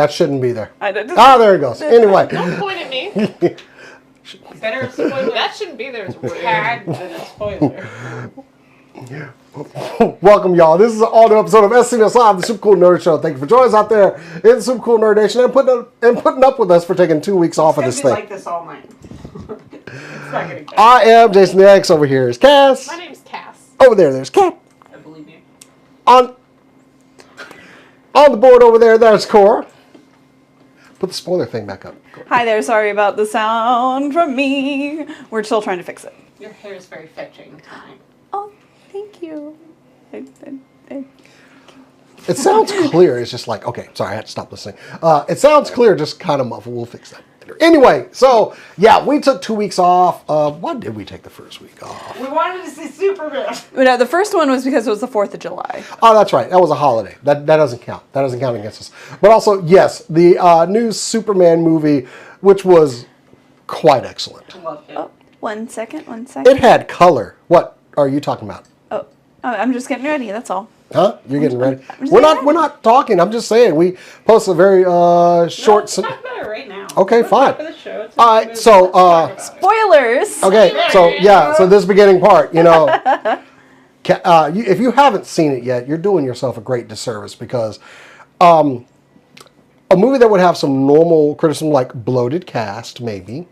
That shouldn't be there. There it goes. Anyway. Don't point at me. Better a spoiler. That shouldn't be there. It's rude. Tag than a spoiler. Welcome, y'all. This is an all-new episode of SCNS Live, the Super Cool Nerd Show. Thank you for joining us out there in the Super Cool Nerd Nation and putting up with us for taking 2 weeks off of this thing. Like this all night. It's not getting better. I am Jason the X. Over here is Cass. My name's Cass. Over there's Kat. I believe you. On the board over there, there's Cora. Put the spoiler thing back up. Hi there, sorry about the sound from me. We're still trying to fix it. Your hair is very fetching tonight. Oh, thank you. It sounds clear. It's just like, okay, sorry, I had to stop listening. It sounds clear, just kind of muffled. We'll fix that later. Anyway, so, yeah, we took 2 weeks off. Why did we take the first week off? We wanted to see Superman. No, the first one was because it was the 4th of July. Oh, that's right. That was a holiday. That doesn't count. That doesn't count against us. But also, yes, the new Superman movie, which was quite excellent. Loved it. Oh, 1 second. It had color. What are you talking about? Oh, I'm just getting ready, that's all. Huh? You're getting ready? just We're getting not talking. I'm just saying. We posted a very short... Let's talk about it right now. Okay, Let's fine. talk about the show. It's All right, so... Spoilers! Okay, so yeah, so this beginning part, you know, if you haven't seen it yet, you're doing yourself a great disservice because a movie that would have some normal criticism, like bloated cast, maybe.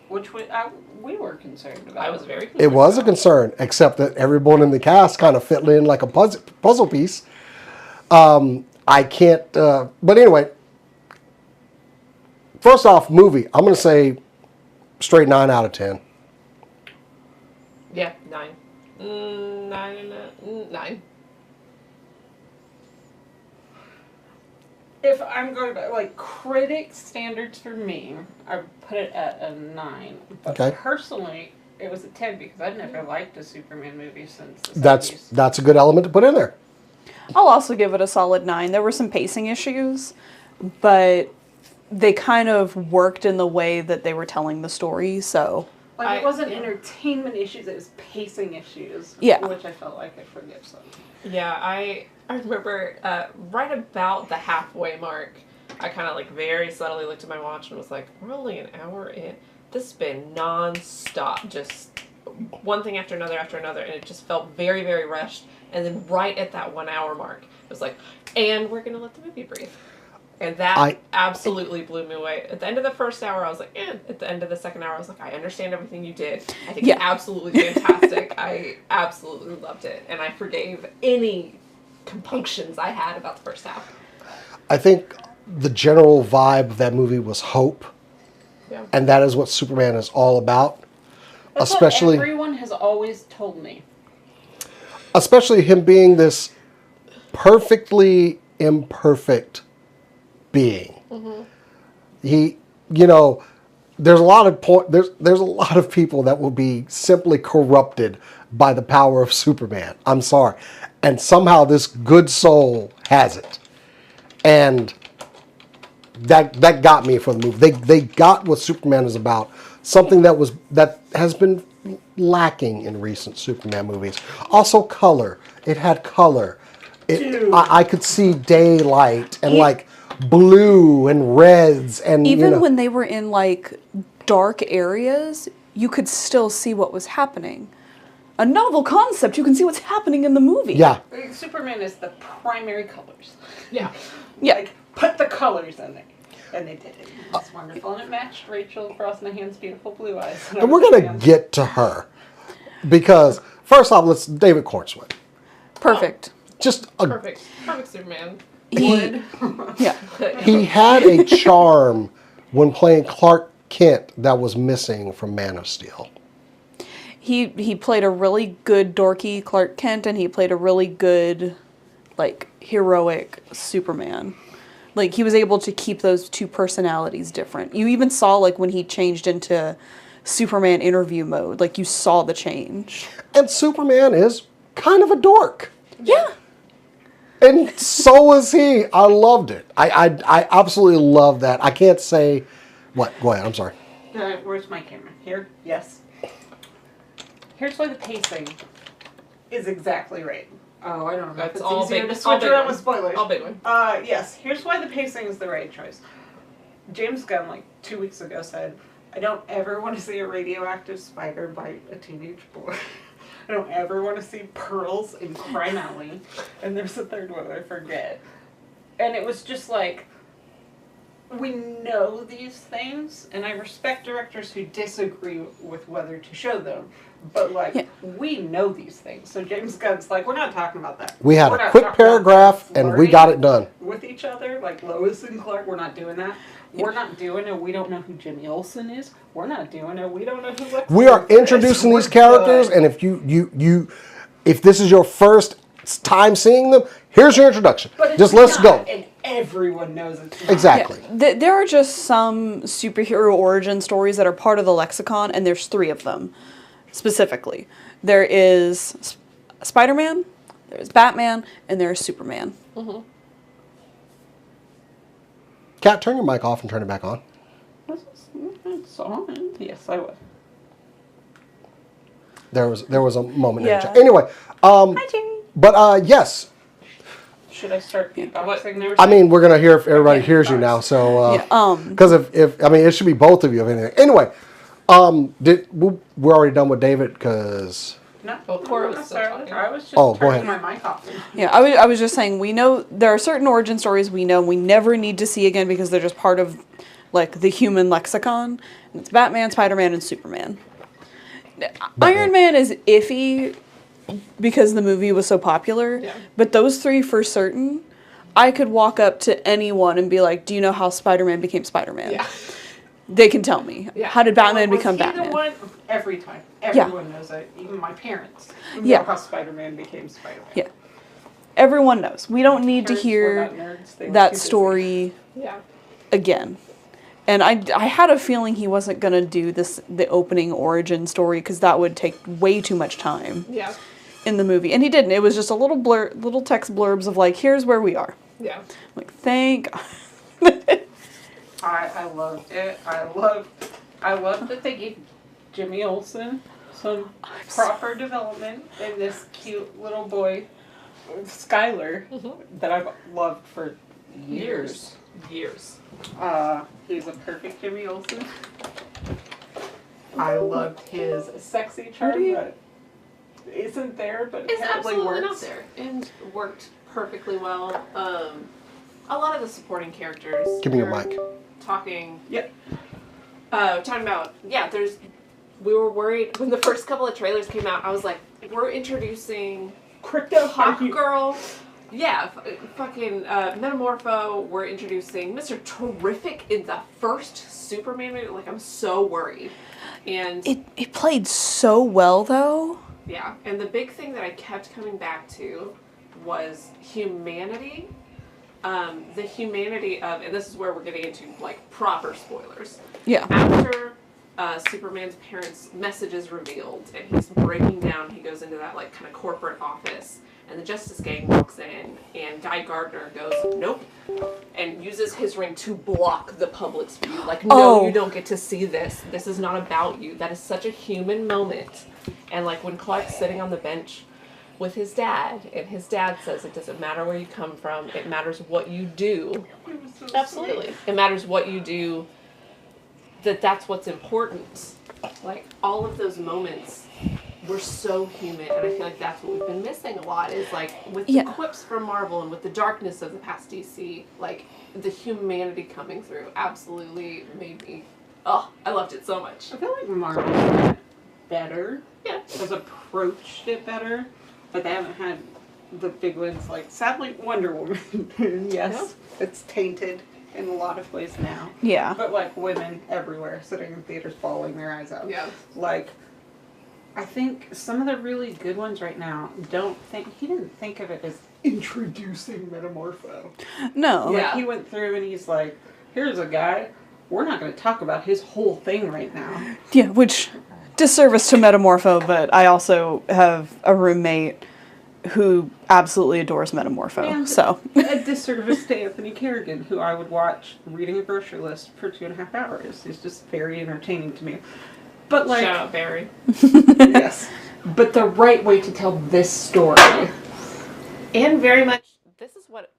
Which we were concerned about. I was very concerned. It was a concern, except that everyone in the cast kind of fit in like a puzzle piece. I can't, but anyway, first off, movie, I'm going to say straight 9 out of 10. Yeah, 9. 9. If I'm going by like critic standards for me, I would put it at a 9. But Okay. personally, it was a 10 because I've never liked a Superman movie since the 70s. That's a good element to put in there. I'll also give it a solid 9. There were some pacing issues, but they kind of worked in the way that they were telling the story, so... Like, it wasn't entertainment issues, it was pacing issues. Yeah. Which I felt like I forgive some. Yeah, I remember right about the halfway mark, I kind of like very subtly looked at my watch and was like, we're only an hour in. This has been non-stop, just one thing after another, and it just felt very, very rushed. And then right at that 1 hour mark, it was like, and we're going to let the movie breathe. And that absolutely blew me away. At the end of the first hour, I was like, eh. At the end of the second hour, I was like, I understand everything you did. I think it's absolutely fantastic. I absolutely loved it. And I forgave any compunctions I had about the first half. I think the general vibe of that movie was hope. Yeah. And that is what Superman is all about. That's especially what everyone has always told me. Especially him being this perfectly imperfect being. Mm-hmm. He, you know, there's a lot of there's a lot of people that will be simply corrupted by the power of Superman. I'm sorry. And somehow this good soul has it. And that got me for the movie. They got what Superman is about. Something that has been lacking in recent Superman movies. Also color. It had color. I could see daylight and like blue and reds and even when they were in like dark areas, you could still see what was happening. A novel concept, you can see what's happening in the movie. Yeah. Superman is the primary colors. Yeah. Yeah. Like, put the colors in there. And they did it. It's wonderful. And it matched Rachel Brosnahan's beautiful blue eyes. And we're going to get to her. Because, first off, let's David Cornswet. Perfect. Just a Perfect Superman. He had a charm when playing Clark Kent that was missing from Man of Steel. He played a really good dorky Clark Kent, and he played a really good, like, heroic Superman. Like, he was able to keep those two personalities different. You even saw, like, when he changed into Superman interview mode, like, you saw the change. And Superman is kind of a dork. Yeah. And so is he. I loved it. I absolutely love that. I can't say... What? Go ahead. I'm sorry. Where's my camera? Here? Yes. Here's why the pacing is exactly right. Oh, I don't know. That's It's all easier big. to All switch big around one. with spoilers. All big one. Yes. Here's why the pacing is the right choice. James Gunn, like 2 weeks ago, said, "I don't ever want to see a radioactive spider bite a teenage boy. I don't ever want to see pearls in Crime Alley." And there's a third one I forget. And it was just like, we know these things, and I respect directors who disagree with whether to show them. But like, we know these things. So James Gunn's like, we're not talking about that. We had We're a not quick talking about paragraph and we got it done. with each other, like Lois and Clark. We're not doing that. We're not doing it. We don't know who Jimmy Olsen is. We're not doing it. We don't know who Lex We are Luthor is. introducing We're these characters, done. and if this is your first time seeing them, here's your introduction. But it's Just let's not, go. and everyone knows it's not. Exactly. There are just some superhero origin stories that are part of the lexicon, and there's 3 of them specifically. There is Spider-Man, there's Batman, and there's Superman. Mm-hmm. Kat, turn your mic off and turn it back on. It's on. Yes, I would. There was a moment. Yeah. Anyway, Hi, Jamie. but yes, Should I start beatboxing now? I mean we're gonna hear if everybody hears you now. So because if I mean it should be both of you if anything. Anyway, we're already done with David because. No, Well, Cora was not still necessarily. talking. I was just Oh, go turning ahead. my mic off. Yeah, I was just saying, we know there are certain origin stories we know we never need to see again because they're just part of, like, the human lexicon. It's Batman, Spider-Man, and Superman. Iron Man is iffy because the movie was so popular, Yeah. but those 3 for certain, I could walk up to anyone and be like, do you know how Spider-Man became Spider-Man? Yeah. They can tell me. Yeah. How did Batman Was become he the Batman? one? Every time. Everyone knows it. Even my parents know Yeah. how Spider-Man became Spider-Man. Yeah. Everyone knows. We don't need to Parents were hear not nerds. They were too that busy. story Yeah. again. And I had a feeling he wasn't going to do the opening origin story because that would take way too much time Yeah. in the movie. And he didn't. It was just a little text blurbs of like, here's where we are. Yeah. Like, thank I loved it. I loved that they gave Jimmy Olsen some proper development in this cute little boy, Skylar, that I've loved for years. Years. He's a perfect Jimmy Olsen. I loved his sexy charm that isn't there, but It's apparently absolutely works. not there and worked perfectly well. A lot of the supporting characters. Give me your were mic. Talking. Yep. Talking about we were worried when the first couple of trailers came out. I was like, we're introducing Crypto Hawk Hockey. Girl. Yeah, fucking Metamorpho. We're introducing Mr. Terrific in the first Superman movie. Like, I'm so worried. And it played so well, though. yeah, and the big thing that I kept coming back to was humanity. The humanity of, and this is where we're getting into like proper spoilers. Yeah. After Superman's parents' message is revealed and he's breaking down, he goes into that like kind of corporate office, and the Justice Gang walks in, and Guy Gardner goes, nope, and uses his ring to block the public's view. Like, no, you don't get to see this. This is not about you. That is such a human moment. And like when Clark's sitting on the bench with his dad, and his dad says it doesn't matter where you come from, it matters what you do. Absolutely. It matters what you do, that's what's important. Like, all of those moments were so human, and I feel like that's what we've been missing a lot, is like, with the quips from Marvel and with the darkness of the past DC, like, the humanity coming through absolutely made me, I loved it so much. I feel like Marvel's done it better. Yeah. Has approached it better. But they haven't had the big ones like, sadly, Wonder Woman. Yes, it's tainted in a lot of ways now. Yeah. But like women everywhere sitting in theaters bawling their eyes out. Yeah. Like, I think some of the really good ones right now he didn't think of it as introducing Metamorpho. No. Like, he went through and he's like, here's a guy, we're not going to talk about his whole thing right now. Yeah, which, disservice to Metamorpho, but I also have a roommate who absolutely adores Metamorpho, And so. a disservice to Anthony Kerrigan, who I would watch reading a grocery list for 2.5 hours. He's just very entertaining to me. But like, Shout out Barry. yes. But the right way to tell this story And very much, this is what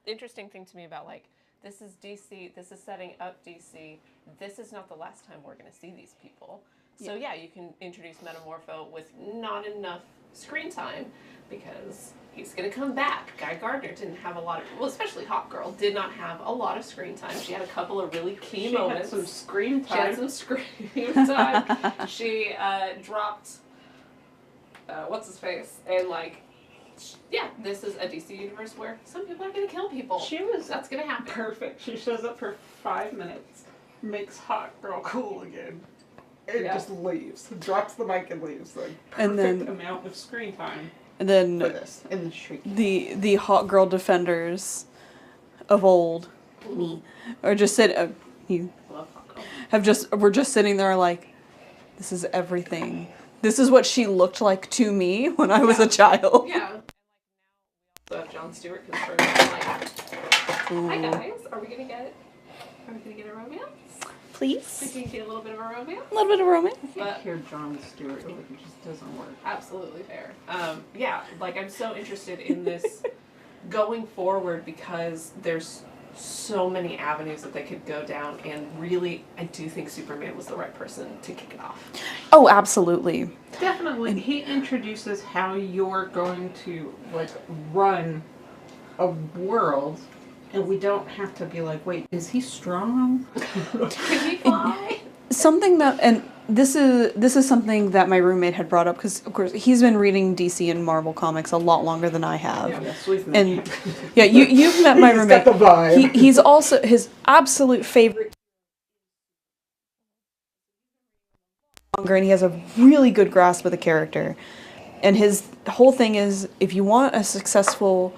interesting thing to me about like this is DC. This is setting up DC. This is not the last time we're going to see these people. So yeah, you can introduce Metamorpho with not enough screen time because he's going to come back. Guy Gardner didn't have a lot of, well, especially Hawkgirl did not have a lot of screen time. She had a couple of really key moments. She had some screen time. She had some screen time. She dropped what's his face and like. Yeah, this is a DC universe where some people are going to kill people. That's going to happen. Perfect. She shows up for 5 minutes, makes Hawkgirl cool again, and just leaves. Drops the mic and leaves. Like, perfect amount of screen time. And then for this in the street. The Hawkgirl defenders of old, me, are just sitting. We're just sitting there like, this is everything. This is what she looked like to me when I was a child. Yeah. So Jon Stewart confirmed, like, hi guys, are we gonna get a romance? Please. We can get a little bit of a romance. A little bit of romance. But hear Jon Stewart, like, it just doesn't work. Absolutely fair. Yeah, like I'm so interested in this going forward because there's so many avenues that they could go down, and really, I do think Superman was the right person to kick it off. Oh, absolutely. Definitely. He introduces how you're going to, like, run a world, and we don't have to be like, wait, is he strong? Can he fly? Something that, and this is something that my roommate had brought up, because of course he's been reading DC and Marvel comics a lot longer than I have. Yes, we've met and him. yeah, you've met my roommate. Got the vibe. He's also his absolute favorite. And he has a really good grasp of the character, and his whole thing is, if you want a successful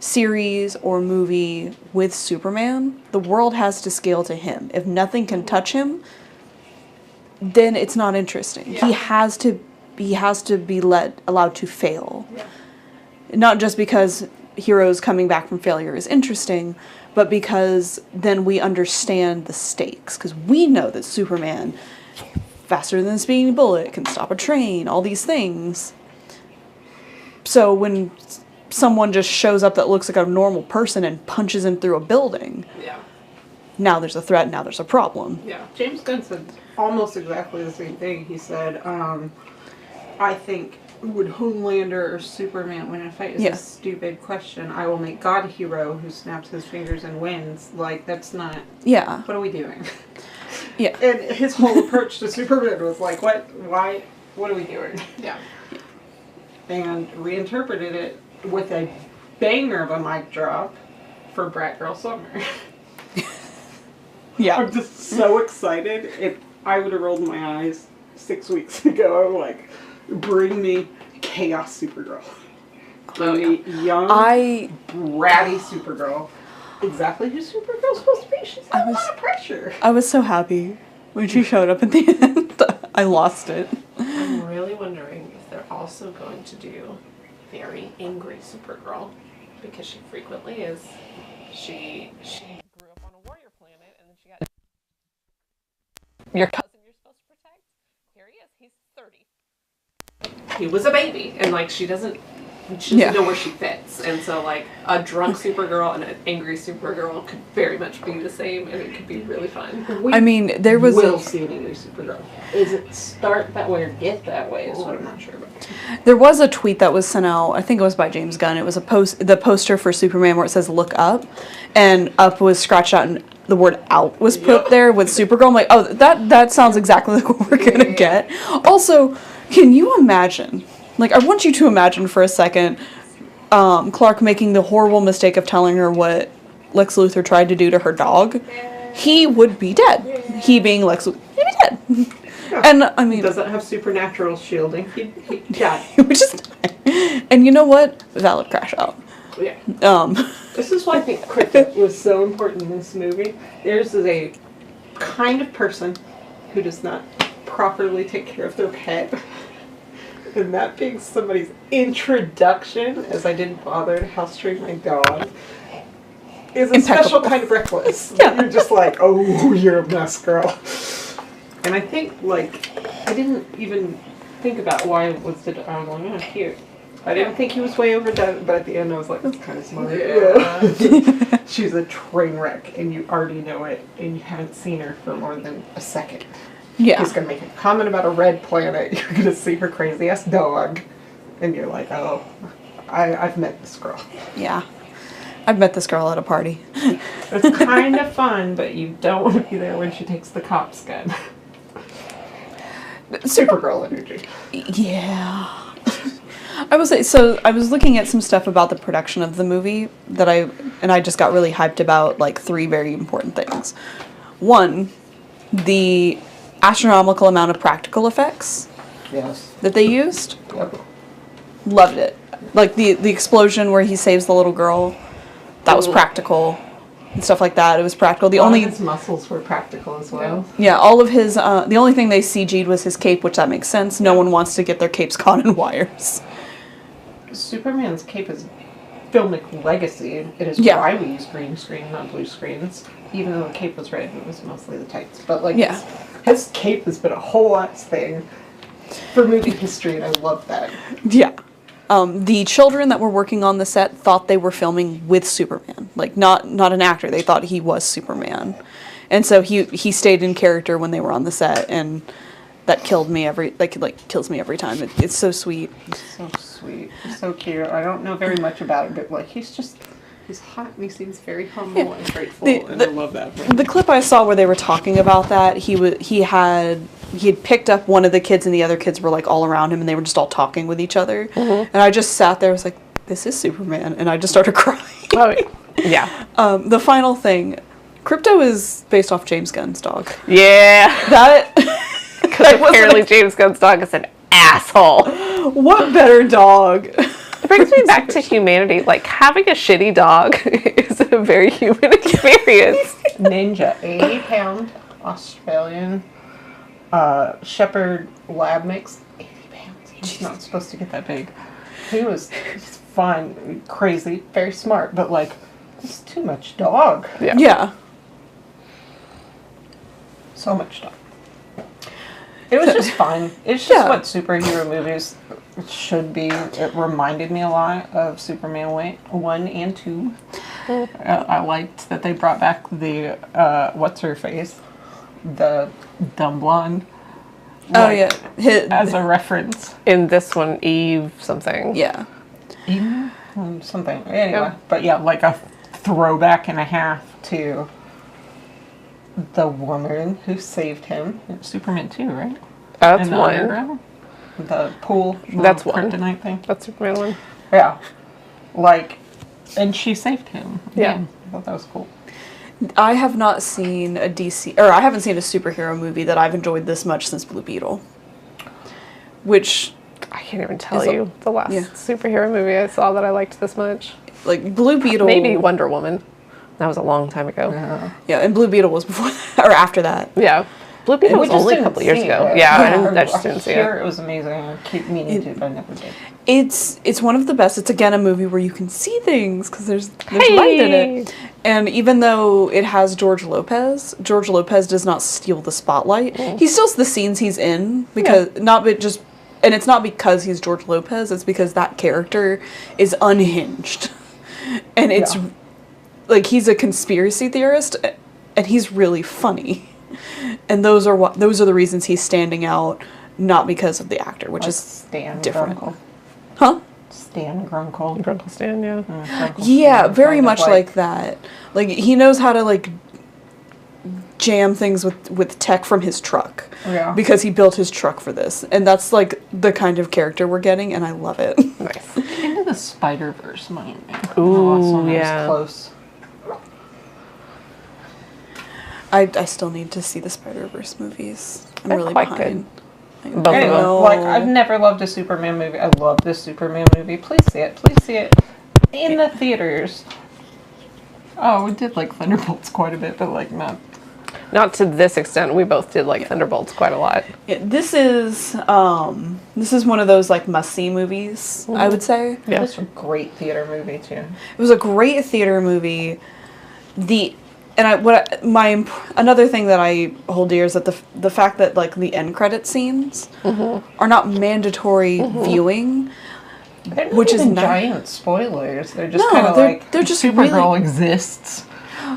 series or movie with Superman, the world has to scale to him. If nothing can touch him, then it's not interesting. Yeah. He has to be allowed to fail. Yeah. Not just because heroes coming back from failure is interesting, but because then we understand the stakes. Because we know that Superman, faster than a speeding bullet, can stop a train, all these things. So when someone just shows up that looks like a normal person and punches him through a building, now there's a threat, now there's a problem. Yeah. James Gunn said almost exactly the same thing. He said, I think, would Homelander or Superman win a fight is a stupid question. I will make God a hero who snaps his fingers and wins. Like, that's not... Yeah. What are we doing? Yeah. And his whole approach to Superman was like, what? Why? What are we doing? Yeah. And reinterpreted it with a banger of a mic drop for Brat Girl Summer. Yeah. I'm just so excited. If I would have rolled my eyes 6 weeks ago, I'm like, bring me Chaos Supergirl. Bring me young, bratty Supergirl. Exactly who Supergirl's supposed to be. She's got a lot of pressure. I was so happy when she showed up at the end. I lost it. I'm really wondering if they're also going to do very angry Supergirl, because she frequently is. She grew up on a warrior planet, and then she got your cousin you're supposed to protect. Here he is. He's 30. He was a baby, and like she doesn't know where she fits, and so like a drunk Supergirl and an angry Supergirl could very much be the same, and it could be really fun. I mean, there was We'll see an angry Supergirl. Is it start that way or get that way? Is what I'm not sure about. There was a tweet that was sent out. I think it was by James Gunn. It was the poster for Superman where it says "Look up," and up was scratched out, and the word "out" was put there with Supergirl. I'm like, oh, that sounds exactly like what we're gonna get. Also, can you imagine? Like, I want you to imagine for a second, Clark making the horrible mistake of telling her what Lex Luthor tried to do to her dog. He would be dead. He being Lex Luthor, he'd be dead. Yeah. And I mean, doesn't have supernatural shielding. He died. He would just die. And you know what? Valid crash out. Yeah. This is why I think cricket was so important in this movie. There's a kind of person who does not properly take care of their pet. And that being somebody's introduction, as I didn't bother to house train my dog, is a special kind of reckless. Yeah. You're just like, oh, you're a mess, girl. And I think, like, I didn't even think about why I was like, oh, cute. I didn't think he was way overdone, but at the end I was like, that's kind of smart. Yeah. She's a train wreck, and you already know it, and you haven't seen her for more than a second. Yeah. He's gonna make a comment about a red planet. You're gonna see her crazy ass dog, and you're like, oh, I've met this girl. Yeah. I've met this girl at a party. It's kind of fun, but you don't want to be there when she takes the cop's gun. Supergirl energy. Yeah. I will say, so I was looking at some stuff about the production of the movie I just got really hyped about like 3 very important things. One, the astronomical amount of practical effects Yes. that they used. Yep. Loved it. Like the explosion where he saves the little girl, that was Ooh. practical and stuff like that. It was practical. The All only his muscles were practical as well. yeah, all of his the only thing they CG'd was his cape, which that makes sense. No one wants to get their capes caught in wires. Superman's cape is filmic legacy. It is Yeah. why we use green screen, not blue screens. Even though the cape was red, it was mostly the tights. But like, Yeah. his cape has been a whole ass thing for movie history, and I love that. Yeah. The children that were working on the set thought they were filming with Superman, like not an actor. They thought he was Superman, and so he stayed in character when they were on the set, and that kills me every time. It's so sweet. He's so sweet. He's so cute. I don't know very much about it, but like, he's hot and he seems very humble and grateful, and I love that. The clip I saw where they were talking about that, he had picked up one of the kids and the other kids were like all around him and they were just all talking with each other. And I just sat there, I was like, this is Superman, and I just started crying. Oh, yeah. The final thing, Crypto is based off James Gunn's dog. Yeah. That Because apparently James Gunn's dog is an asshole. what better dog? It brings me back to humanity. Like, having a shitty dog is a very human experience. Ninja, 80-pound Australian Shepherd Lab mix, 80 pounds. He's not supposed to get that big. He's fun, crazy, very smart, but like, it's too much dog. Yeah. So much dog. It was just fun. It's just what superhero movies should be. It reminded me a lot of Superman 1 and 2. I liked that they brought back the, what's her face? The dumb blonde. Oh, yeah. As a reference. In this one, Eve something. Yeah. Eve? Something. Anyway. Yeah. But yeah, like a throwback and a half to the woman who saved him. Superman 2, right? That's In the one. underground? The pool. That's one. Kryptonite thing. That's Superman one. Yeah. Like, and she saved him. Yeah. I thought that was cool. I have not seen I haven't seen a superhero movie that I've enjoyed this much since Blue Beetle. Which, I can't even tell Is it- you the last yeah. superhero movie I saw that I liked this much. like, Blue Beetle... Maybe Wonder Woman. That was a long time ago. Yeah. Yeah, and Blue Beetle was before that, or after that. Yeah. Blue Beetle We was just only a didn't couple years see ago. it. Yeah, I just didn't see Here it. it was amazing. I keep meaning to, but I never did. It's one of the best. It's again a movie where you can see things because there's light in it. And even though it has George Lopez does not steal the spotlight. He steals the scenes he's in because and it's not because he's George Lopez. It's because that character is unhinged, and it's like he's a conspiracy theorist, and he's really funny. And those are the reasons he's standing out, not because of the actor, which Like is Stan different. Grunkle. Huh? Stan Grunkle. Grunkle Stan, yeah. Grunkle Yeah, Stan, very kind of much like that. Like he knows how to like jam things with tech from his truck. Yeah. Because he built his truck for this. And that's like the kind of character we're getting, and I love it. Nice. Into the Spider-Verse moment. Ooh, yeah. yeah. Close. I still need to see the Spider-Verse movies. I'm They're really quite behind. Both Anyway, of them. know. like, I've never loved a Superman movie. I love this Superman movie. Please see it. Please see it in the theaters. Oh, we did like Thunderbolts quite a bit, but like Not to this extent. We both did like Thunderbolts quite a lot. Yeah, this is one of those like must-see movies, I would say. Yeah. It's a great theater movie too. It was a great theater movie. Another thing that I hold dear is that the fact that like the end credit scenes are not mandatory viewing, They're not Which is even not- giant spoilers. They're just No, kind of they're- like they're just Supergirl really- exists.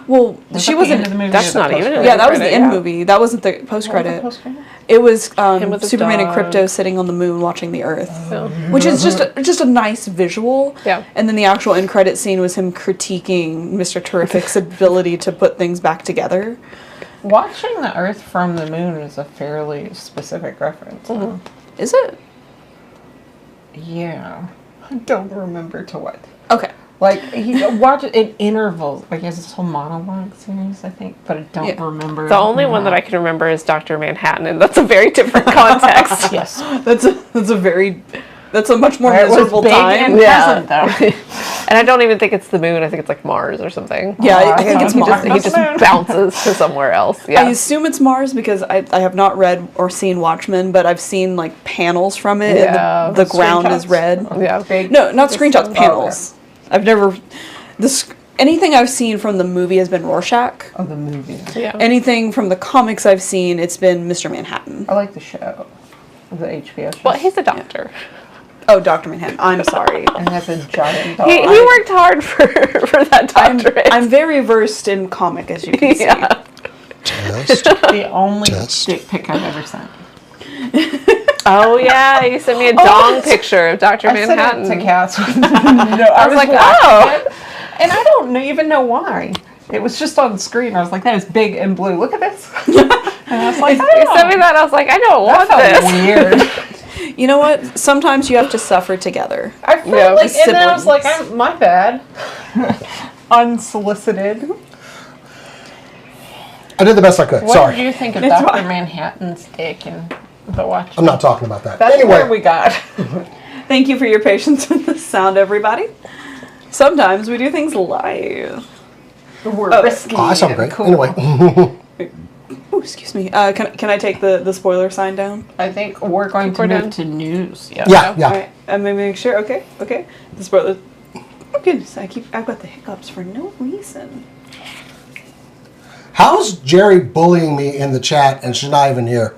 Well, Was she that the wasn't. end of the movie That's or the not even post-credit? it. Yeah, that was the Credit, end yeah. movie. That wasn't the post What was the credit. post-credit? It was Him with his Superman and dog. Crypto sitting on the moon watching the Earth, So, which is just a nice visual. Yeah. And then the actual end credit scene was him critiquing Mr. Terrific's ability to put things back together. Watching the Earth from the moon is a fairly specific reference. Is it? Yeah. I don't remember to what. Okay. Like, he watch it in intervals. Like, he has this whole monologue series, I think, but I don't Yeah. remember. the only one that I can remember is Dr. Manhattan, and that's a very different context. Yes. That's a much more It was miserable big time. and Yeah. present, though. And I don't even think it's the moon. I think it's like Mars or something. Yeah, Oh, I think it's he Mars. just- He just bounces to somewhere else. I Yeah. assume it's Mars because I have not read or seen Watchmen, but I've seen like panels from it. Yeah, and the ground is Screenshots? red. Yeah. Big. No, not Just screenshots, some- panels. I've never. Anything I've seen from the movie has been Rorschach. Oh, the movie. Yeah. Anything from the comics I've seen, it's been Mr. Manhattan. I like the show. The HBO show. Well, he's a doctor. Oh, Dr. Manhattan. I'm sorry. And has a giant dog. He worked hard for that doctorate. I'm very versed in comic, as you can see. yeah. Test. the only Test. dick pic I've ever sent. Oh yeah, you sent me a dong picture of Dr. I sent Manhattan. it to Cass. No, I was like, watching oh. it, and I don't even know why. It was just on screen. I was like, that is big and blue. Look at this. And I was like, You sent me that. I was like, I don't that want felt this. weird. You know what? Sometimes you have to suffer together. I felt Yeah. like, and then I was like, Siblings. my bad. Unsolicited. I did the best I could. What Sorry. did you think of It's Dr. fine. Manhattan's dick and the watch? I'm not talking about that. That's where Anyway, we got. Thank you for your patience with the sound, everybody. Sometimes we do things live. We're risky. oh, I sound and great. cool. Anyway, Oh, excuse me. Can I take the spoiler sign down? I think we're going to We're move done. to news. Yeah. yeah, yeah. All right. I'm gonna make sure. Okay. Okay. The spoiler. Oh goodness! I've got the hiccups for no reason. How's Jerry bullying me in the chat and she's not even here?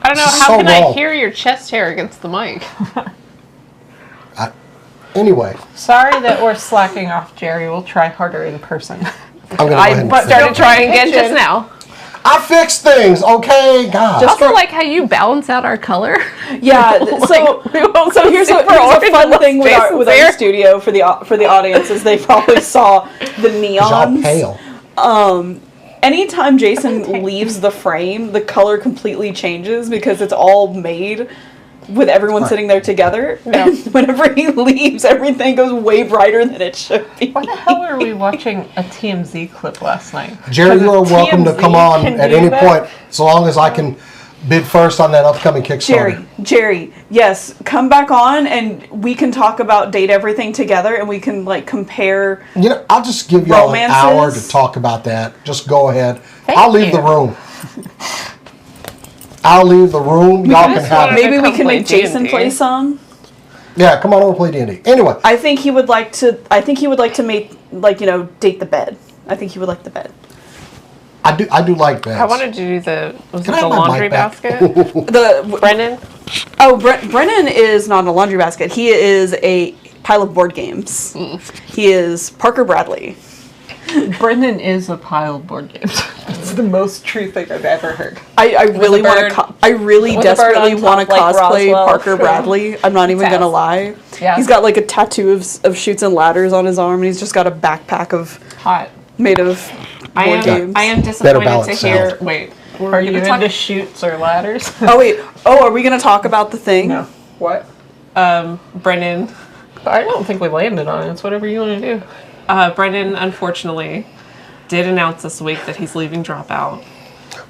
I don't know. This is How so can I wrong. hear your chest hair against the mic? Anyway, Sorry that we're slacking off, Jerry. We'll try harder in person. I'm going to go ahead and but finish. Started trying again Kitchen. just now. I fix things, okay? God. Also, like how you balance out our color. Yeah. So here's a fun thing with Jason's our hair. studio for the audience is they probably saw the 'Cause y'all neons. pale. Anytime Jason leaves the frame, the color completely changes because it's all made with everyone Right. sitting there together. Yeah. And whenever he leaves, everything goes way brighter than it should be. Why the hell were we watching a TMZ clip last night? Jerry, Because you are if welcome to TMZ come on can at do any that- point, so long as I can bid first on that upcoming Kickstarter. Jerry, yes, come back on and we can talk about Date Everything together and we can like compare. You know, I'll just give y'all an hour Romances. to talk about that. Just go ahead. Thank I'll leave you. the room. I'll leave the room. Y'all can just have wanted it. Maybe we come can play make Jason D&D. play some. Yeah, come on over and play D&D. Anyway, I think he would like to make date the bed. I think he would like the bed. I do like that. I wanted to do the Can I the have my laundry mic back? basket. Brennan. Brennan is not a laundry basket. He is a pile of board games. He is Parker Bradley. Brendan is a pile of board games. It's the most true thing I've ever heard. I really want bird- to. I really with a bird desperately on want to top, like cosplay Roswell. Parker Bradley. I'm not even gonna lie. Yeah. He's got like a tattoo of chutes and ladders on his arm, and he's just got a backpack Hot. made of I board am. games. I am Better disappointed to balance hear. sound. Wait, are you into chutes or ladders? Oh wait. Oh, are we gonna talk about the thing? No. What? Brennan. I don't think we landed on it. It's whatever you want to do. Brennan, unfortunately, did announce this week that he's leaving Dropout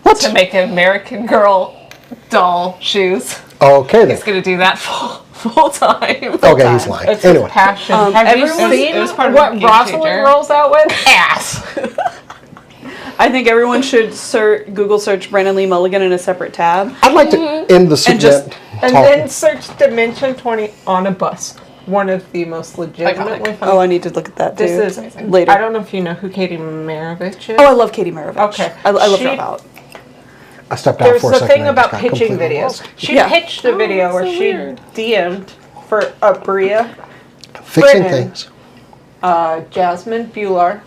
What? to make an American Girl doll shoes. Okay then. He's gonna do that full time. Okay, he's lying. It's Anyway, his passion. Have you everyone- seen it was part of what a game Rosalind changer. rolls out with? Ass. I think everyone should Google search Brandon Lee Mulligan in a separate tab. I'd like to end the segment just- And talking. then search Dimension 20 on a bus. One of the most legitimately funny. Oh, I need to look at that too. This is later. I don't know if you know who Katie Maravich is. Oh, I love Katie Maravich. Okay. I love She- Dropout. I stepped out There's for a a second. thing and I just about got pitching completely videos. lost. She Yeah. pitched a video that's where so she weird. DM'd for Bria, Fixing Brennan. things. Jasmine Bular,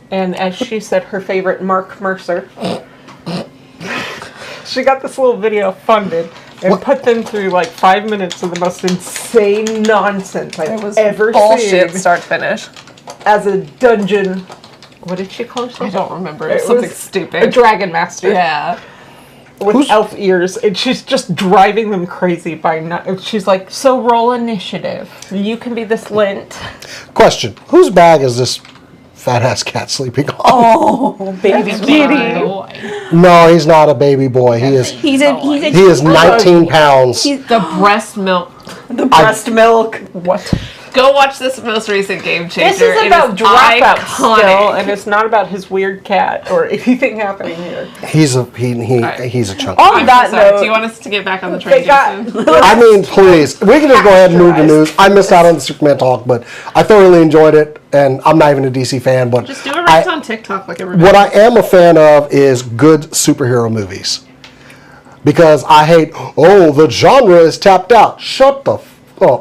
and as she said, her favorite, Mark Mercer. She got this little video funded and put them through like 5 minutes of the most insane nonsense It I've was ever bullshit seen start to finish. as a dungeon. What did she call herself? I don't remember. It was It something was stupid. A dragon master. Yeah. With elf ears, and she's just driving them crazy by not. She's like, "So roll initiative. You can be this lint." Question: whose bag is this fat ass cat sleeping on? Oh, baby Kitty. Boy. No, he's not a baby boy. He is. He He is 19 pounds. The breast milk. The breast milk. What? Go watch this most recent Game Changer. This is It about Dropout iconic. still, and it's not about his weird cat or anything happening here. He's a he's a chunk. On I'm that so sorry. note, Do you want us to get back on the train, they got. Jason? I mean, please, we can just go ahead and move to news. I missed out on the Superman talk, but I thoroughly enjoyed it, and I'm not even a DC fan, but Just do it right on TikTok like everybody. what I am a fan of is good superhero movies. Because I hate, the genre is tapped out. Shut the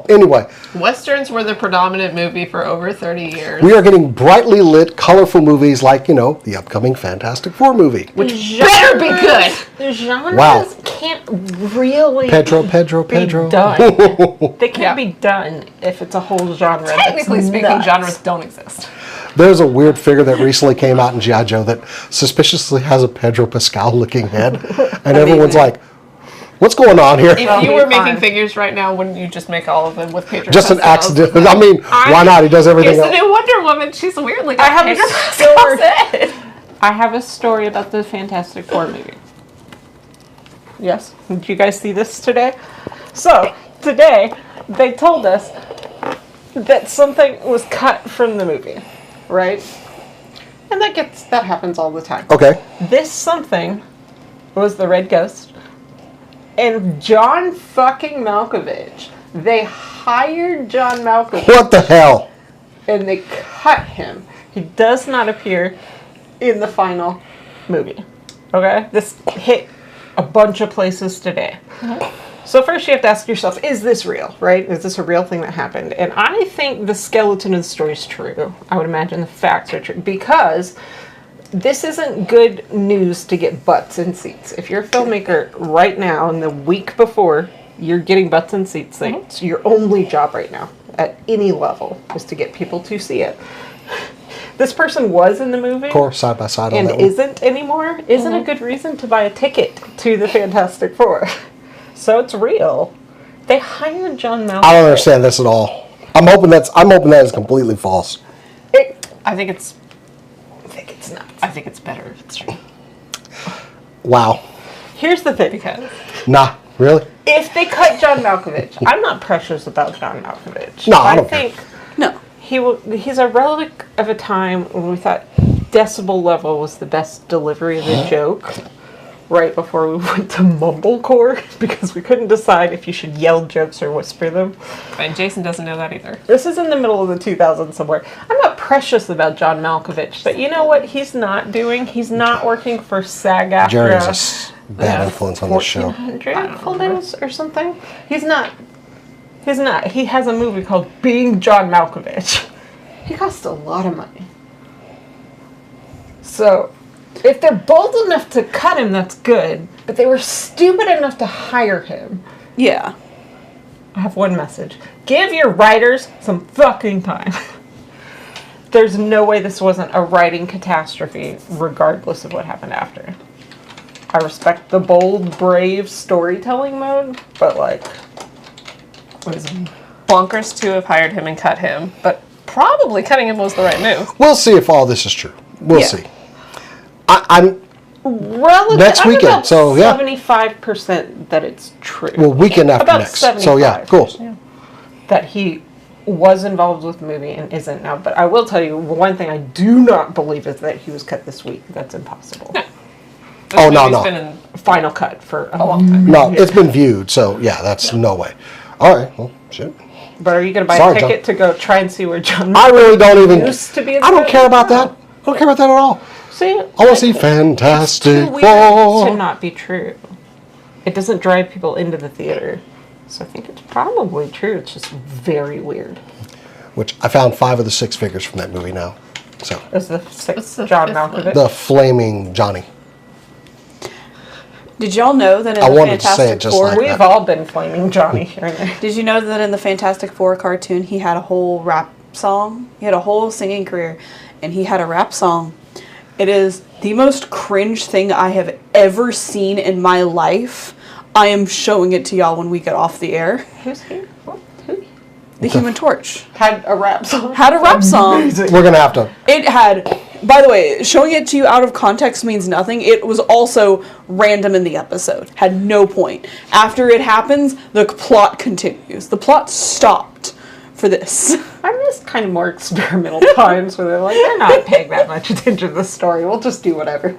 anyway, Westerns were the predominant movie for over 30 years. we are getting brightly lit, colorful movies like, the upcoming Fantastic Four movie. Which better be good. The genres Wow. can't really Pedro. be done. They can't be done if it's a whole genre. that's Technically speaking, nuts. genres don't exist. There's a weird figure that recently came out in G.I. Joe that suspiciously has a Pedro Pascal looking head. And everyone's like, what's going on here? If you were fine. making figures right now, wouldn't you just make all of them with Pedro Just an Pascal's? accident. I mean, why not? He does everything Here's the else. new Wonder Woman. She's weirdly I got have a Pedro story. Pascal's head. I have a story about the Fantastic Four movie. Yes. Did you guys see this today? So, today, they told us that something was cut from the movie, right? And that happens all the time. Okay. This something was the Red Ghost. And John fucking Malkovich. They hired John Malkovich What the hell? and they cut him. He does not appear in the final movie. Okay? This hit a bunch of places today. So first you have to ask yourself, is this real, right? Is this a real thing that happened? And I think the skeleton of the story is true. I would imagine the facts are true because this isn't good news to get butts in seats. If you're a filmmaker right now and the week before you're getting butts in seats, it's your only job right now at any level is to get people to see it. This person was in the movie Of course, side by side on and that one. isn't anymore, isn't a good reason to buy a ticket to the Fantastic Four. So it's real. They hired John Malkovich. I don't understand this at all. I'm hoping that is completely false. I think it's Nuts. I think it's better if it's true. Wow. Here's the thing. Because Nah, really? If they cut John Malkovich, I'm not precious about John Malkovich. No, I don't care. think No. he's a relic of a time when we thought decibel level was the best delivery of the joke. Right before we went to mumblecore because we couldn't decide if you should yell jokes or whisper them. and Jason doesn't know that either. This is in the middle of the 2000s somewhere. I'm not precious about John Malkovich, but you know what he's not doing? He's not working for SAG-AFTRA. Jerry's a bad influence on the show. 1400 full days or something. He's not. He has a movie called Being John Malkovich. He costs a lot of money. So, if they're bold enough to cut him, that's good. But they were stupid enough to hire him. Yeah. I have one message. Give your writers some fucking time. There's no way this wasn't a writing catastrophe, regardless of what happened after. I respect the bold, brave storytelling mode, but It was bonkers to have hired him and cut him, but probably cutting him was the right move. We'll see if all this is true. We'll Yeah. see. I'm relative. Next I'm weekend, about so, yeah. 75% that it's true. weekend after About next. So yeah, 75%. cool. That he was involved with the movie and isn't now. But I will tell you, one thing I do not believe is that he was cut this week. That's impossible. This Oh, no, movie's no. been in Final cut for a long time. No, it's been viewed, so yeah, that's no way. All right, well, shit. But are you going to buy Sorry, a John. ticket to go try and see where John I really don't even. used to be? In I the don't care movie? about that. I don't care about that at all. See, I want to see Fantastic too weird to Four. not be true. It doesn't drive people into the theater. So I think it's probably true. It's just very weird. Which I found 5 of the 6 figures from that movie now. So Is the What's sixth the John fifth one? Malkovich? the Flaming Johnny. Did y'all know that in I the wanted to say Fantastic it just Four? like We've all been flaming Johnny here and there. Did you know that in the Fantastic Four cartoon, he had a whole rap song? He had a whole singing career, and he had a rap song. It is the most cringe thing I have ever seen in my life. I am showing it to y'all when we get off the air. Who's here? Who? The Human Torch Had a rap song. had a rap song. We're going to have to. It had, by the way, showing it to you out of context means nothing. It was also random in the episode. Had no point. After it happens, the plot continues. The plot stopped for this. I miss kind of more experimental times where they're like, they're not paying that much attention to the story. We'll just do whatever.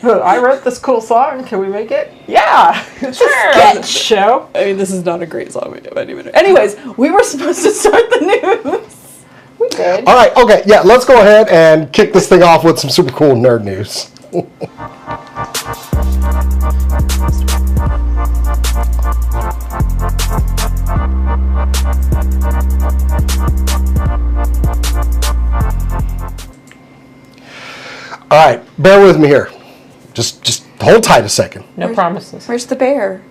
I wrote this cool song. Can we make it? Yeah. It's a sketch show. I mean, this is not a great song. Anyways, we were supposed to start the news. We did. All right, okay, yeah, let's go ahead and kick this thing off with some super cool nerd news. All right, bear with me here. Just hold tight a second. No promises. Where's the bear?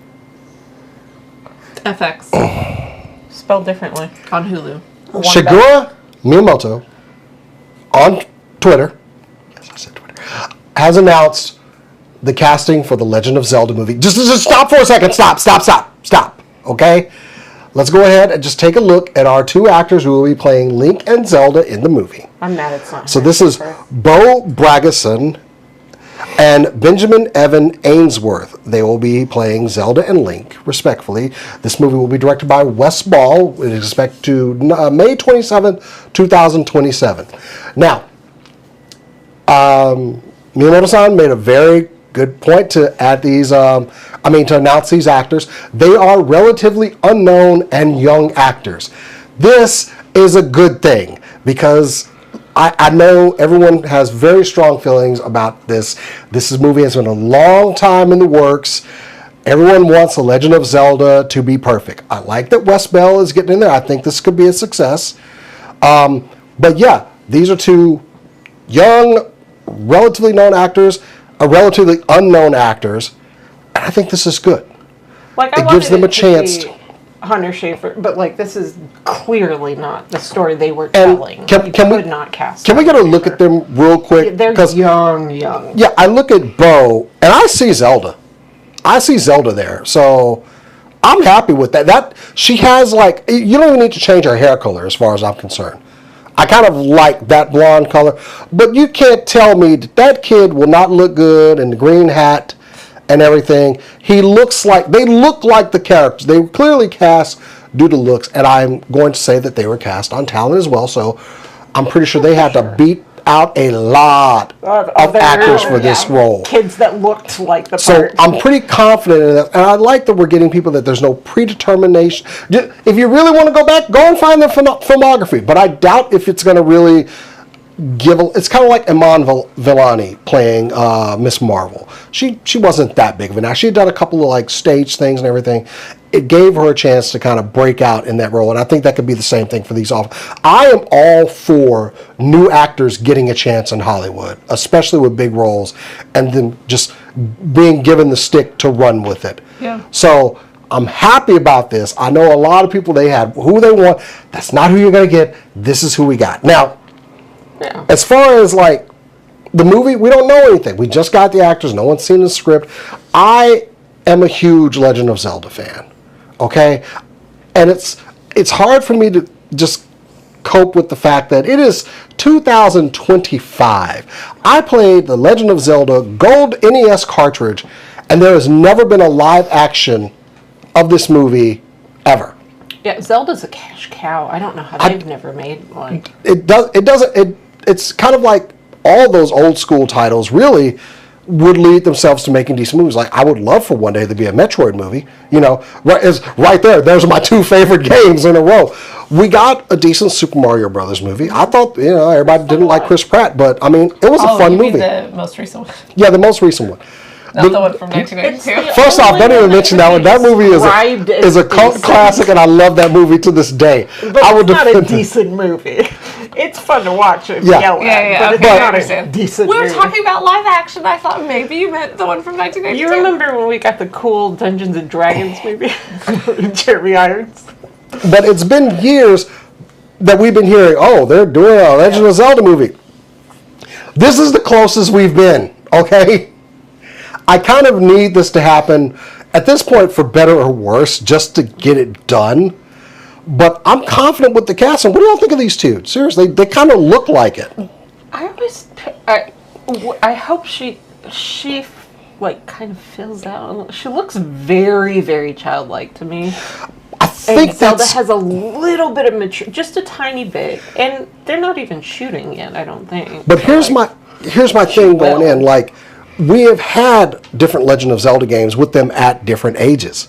FX Spelled differently. on Hulu. Shigeru Miyamoto on Twitter, yes, I said Twitter, has announced the casting for the Legend of Zelda movie. Just stop for a second. Stop. Okay? Let's go ahead and just take a look at our 2 actors who will be playing Link and Zelda in the movie. I'm mad it's not. So this is Bo Bragason and Benjamin Evan Ainsworth. They will be playing Zelda and Link, respectfully. This movie will be directed by Wes Ball. It is expected to May 27, 2027. Now, Miyamoto-san made a very good point to add these, to announce these actors. They are relatively unknown and young actors. This is a good thing because I know everyone has very strong feelings about this. This movie has been a long time in the works. Everyone wants The Legend of Zelda to be perfect. I like that Wes Bell is getting in there. I think this could be a success. But yeah, these are 2 young, relatively known actors, relatively unknown actors. And I think this is good. Like, I It gives wanted them a it to chance be Hunter Schafer, but like this is clearly not the story they were And telling. can we could not cast. Can we get a Hunter look Schafer. at them real quick? They're 'Cause young. yeah, I look at Bo and I see Zelda. I see Zelda there. So I'm happy with that. That she has like you don't even need to change her hair color as far as I'm concerned. I kind of like that blonde color, but you can't tell me that kid will not look good in the green hat and everything. They look like the characters. They were clearly cast due to looks, and I'm going to say that they were cast on talent as well. So I'm pretty sure they had to beat out a lot of Other- actors for this yeah, role. Kids that looked like the So part. I'm pretty confident in that, and I like that we're getting people that there's no predetermination. If you really want to go back, go and find their filmography. But I doubt if it's going to really it's kind of like Iman Vellani playing Miss Marvel. She wasn't that big of an actor. She had done a couple of like stage things and everything. It gave her a chance to kind of break out in that role, and I think that could be the same thing for these off. I am all for new actors getting a chance in Hollywood, especially with big roles, and then just being given the stick to run with it. Yeah. So I'm happy about this. I know a lot of people, they had who they want. That's not who you're going to get. This is who we got. Now, Yeah. as far as like the movie, we don't know anything. We just got the actors. No one's seen the script. I am a huge Legend of Zelda fan. Okay? And it's hard for me to just cope with the fact that it is 2025. I played the Legend of Zelda Gold NES cartridge, and there has never been a live action of this movie ever. Yeah, Zelda's a cash cow. I don't know how they've never made one. It's kind of like all those old school titles really would lead themselves to making decent movies. Like, I would love for one day to be a Metroid movie. You know, right there. Those are my 2 favorite games in a row. We got a decent Super Mario Brothers movie. I thought, everybody didn't like Chris Pratt, but I mean, it was a fun you movie. mean the most recent one? Yeah, the most recent one. Not the one from 1992. First off, don't even mention that one. That movie Described is a as cult decent. classic, and I love that movie to this day. But I would it's not a defend it. decent movie. It's fun to watch and Yeah. yell at, Yeah, but okay, it's I not a understand. decent We were movie. talking about live action. I thought maybe you meant the one from 1992. You remember when we got the cool Dungeons and Dragons movie? Jeremy Irons. But it's been years that we've been hearing, oh, they're doing a Legend of Zelda movie. This is the closest we've been, okay? I kind of need this to happen, at this point, for better or worse, just to get it done. But I'm confident with the casting. What do y'all think of these two? Seriously, they kind of look like it. I hope she like kind of fills out. She looks very, very childlike to me. I think And Zelda that's... has a little bit of mature, just a tiny bit, and they're not even shooting yet. I don't think. But So, here's like, my thing going will. in. Like, we have had different Legend of Zelda games with them at different ages.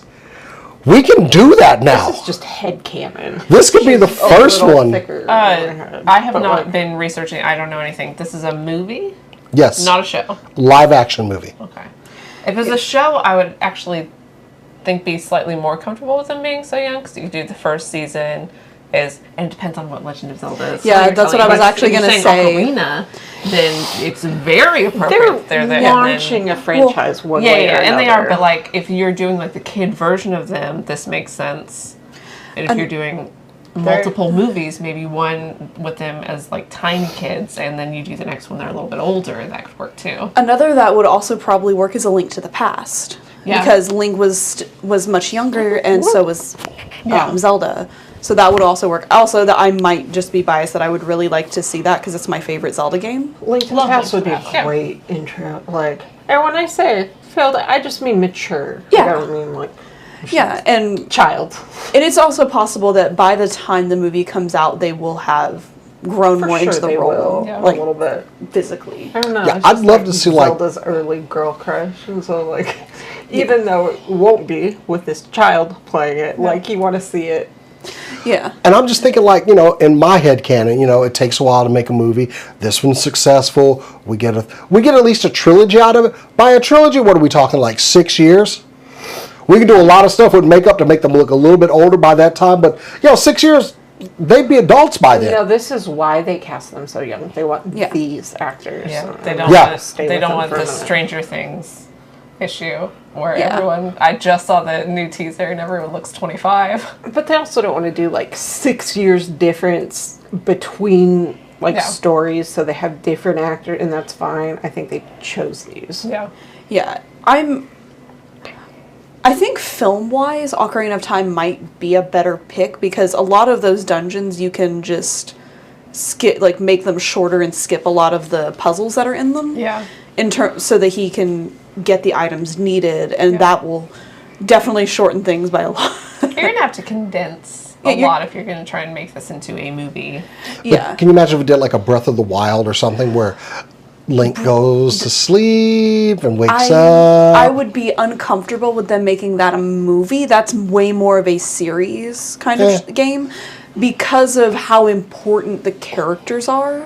We can do that now. This is just headcanon. This could be the She's a first little one. thicker I have but, not like, been researching. I don't know anything. This is a movie, Yes. not a show. Live action movie. Okay. If it was a show, I would actually be slightly more comfortable with them being so young, because you do the first season and it depends on what Legend of Zelda is. Yeah, you're that's telling what I was me. actually If you're gonna saying say. Ocarina, then it's very appropriate. They're there, launching a franchise one Yeah, way or and they another. are, but like if you're doing like the kid version of them, this makes sense. And if you're doing multiple movies, maybe one with them as like tiny kids, and then you do the next one they're a little bit older, that could work too. Another that would also probably work is A Link to the Past. Yeah. Because Link was much younger, and so was Yeah. Zelda. So that would also work. Also, that I might just be biased that I would really like to see that because it's my favorite Zelda game. Link to the Love Past Link would to be the a Past, yeah. great intro. Like, and when I say failed, I just mean mature. Yeah. I don't mean like Yeah, and child. it's also possible that by the time the movie comes out, they will have grown For more sure into the they role, will. Yeah. A like little bit. physically. I don't know. Yeah, it's I'd just love to see, like- Zelda's early girl crush, and so like, even though it won't be with this child playing it, like you want to see it. Yeah. And I'm just thinking, like, in my head canon, it takes a while to make a movie. This one's successful. We get at least a trilogy out of it. By a trilogy, what are we talking, like 6 years? We can do a lot of stuff with makeup to make them look a little bit older by that time. But 6 years, they'd be adults by then. You know, this is why they cast them so young. They want Yeah. these actors. Yeah, and they don't Yeah. want stay they with don't them want for the a minute. Stranger Things issue where Yeah. everyone. I just saw the new teaser and everyone looks 25. But they also don't want to do like 6 years difference between like Yeah. stories, so they have different actors, and that's fine. I think they chose these. Yeah. Yeah. I think film-wise, Ocarina of Time might be a better pick because a lot of those dungeons you can just skip, like make them shorter and skip a lot of the puzzles that are in them. Yeah. So that he can get the items needed, and Yeah. that will definitely shorten things by a lot. You're gonna have to condense Yeah, a you're- lot if you're gonna try and make this into a movie. Yeah. Can you imagine if we did like a Breath of the Wild or something where Link goes to sleep and wakes up? I would be uncomfortable with them making that a movie. That's way more of a series kind Yeah. of game because of how important the characters are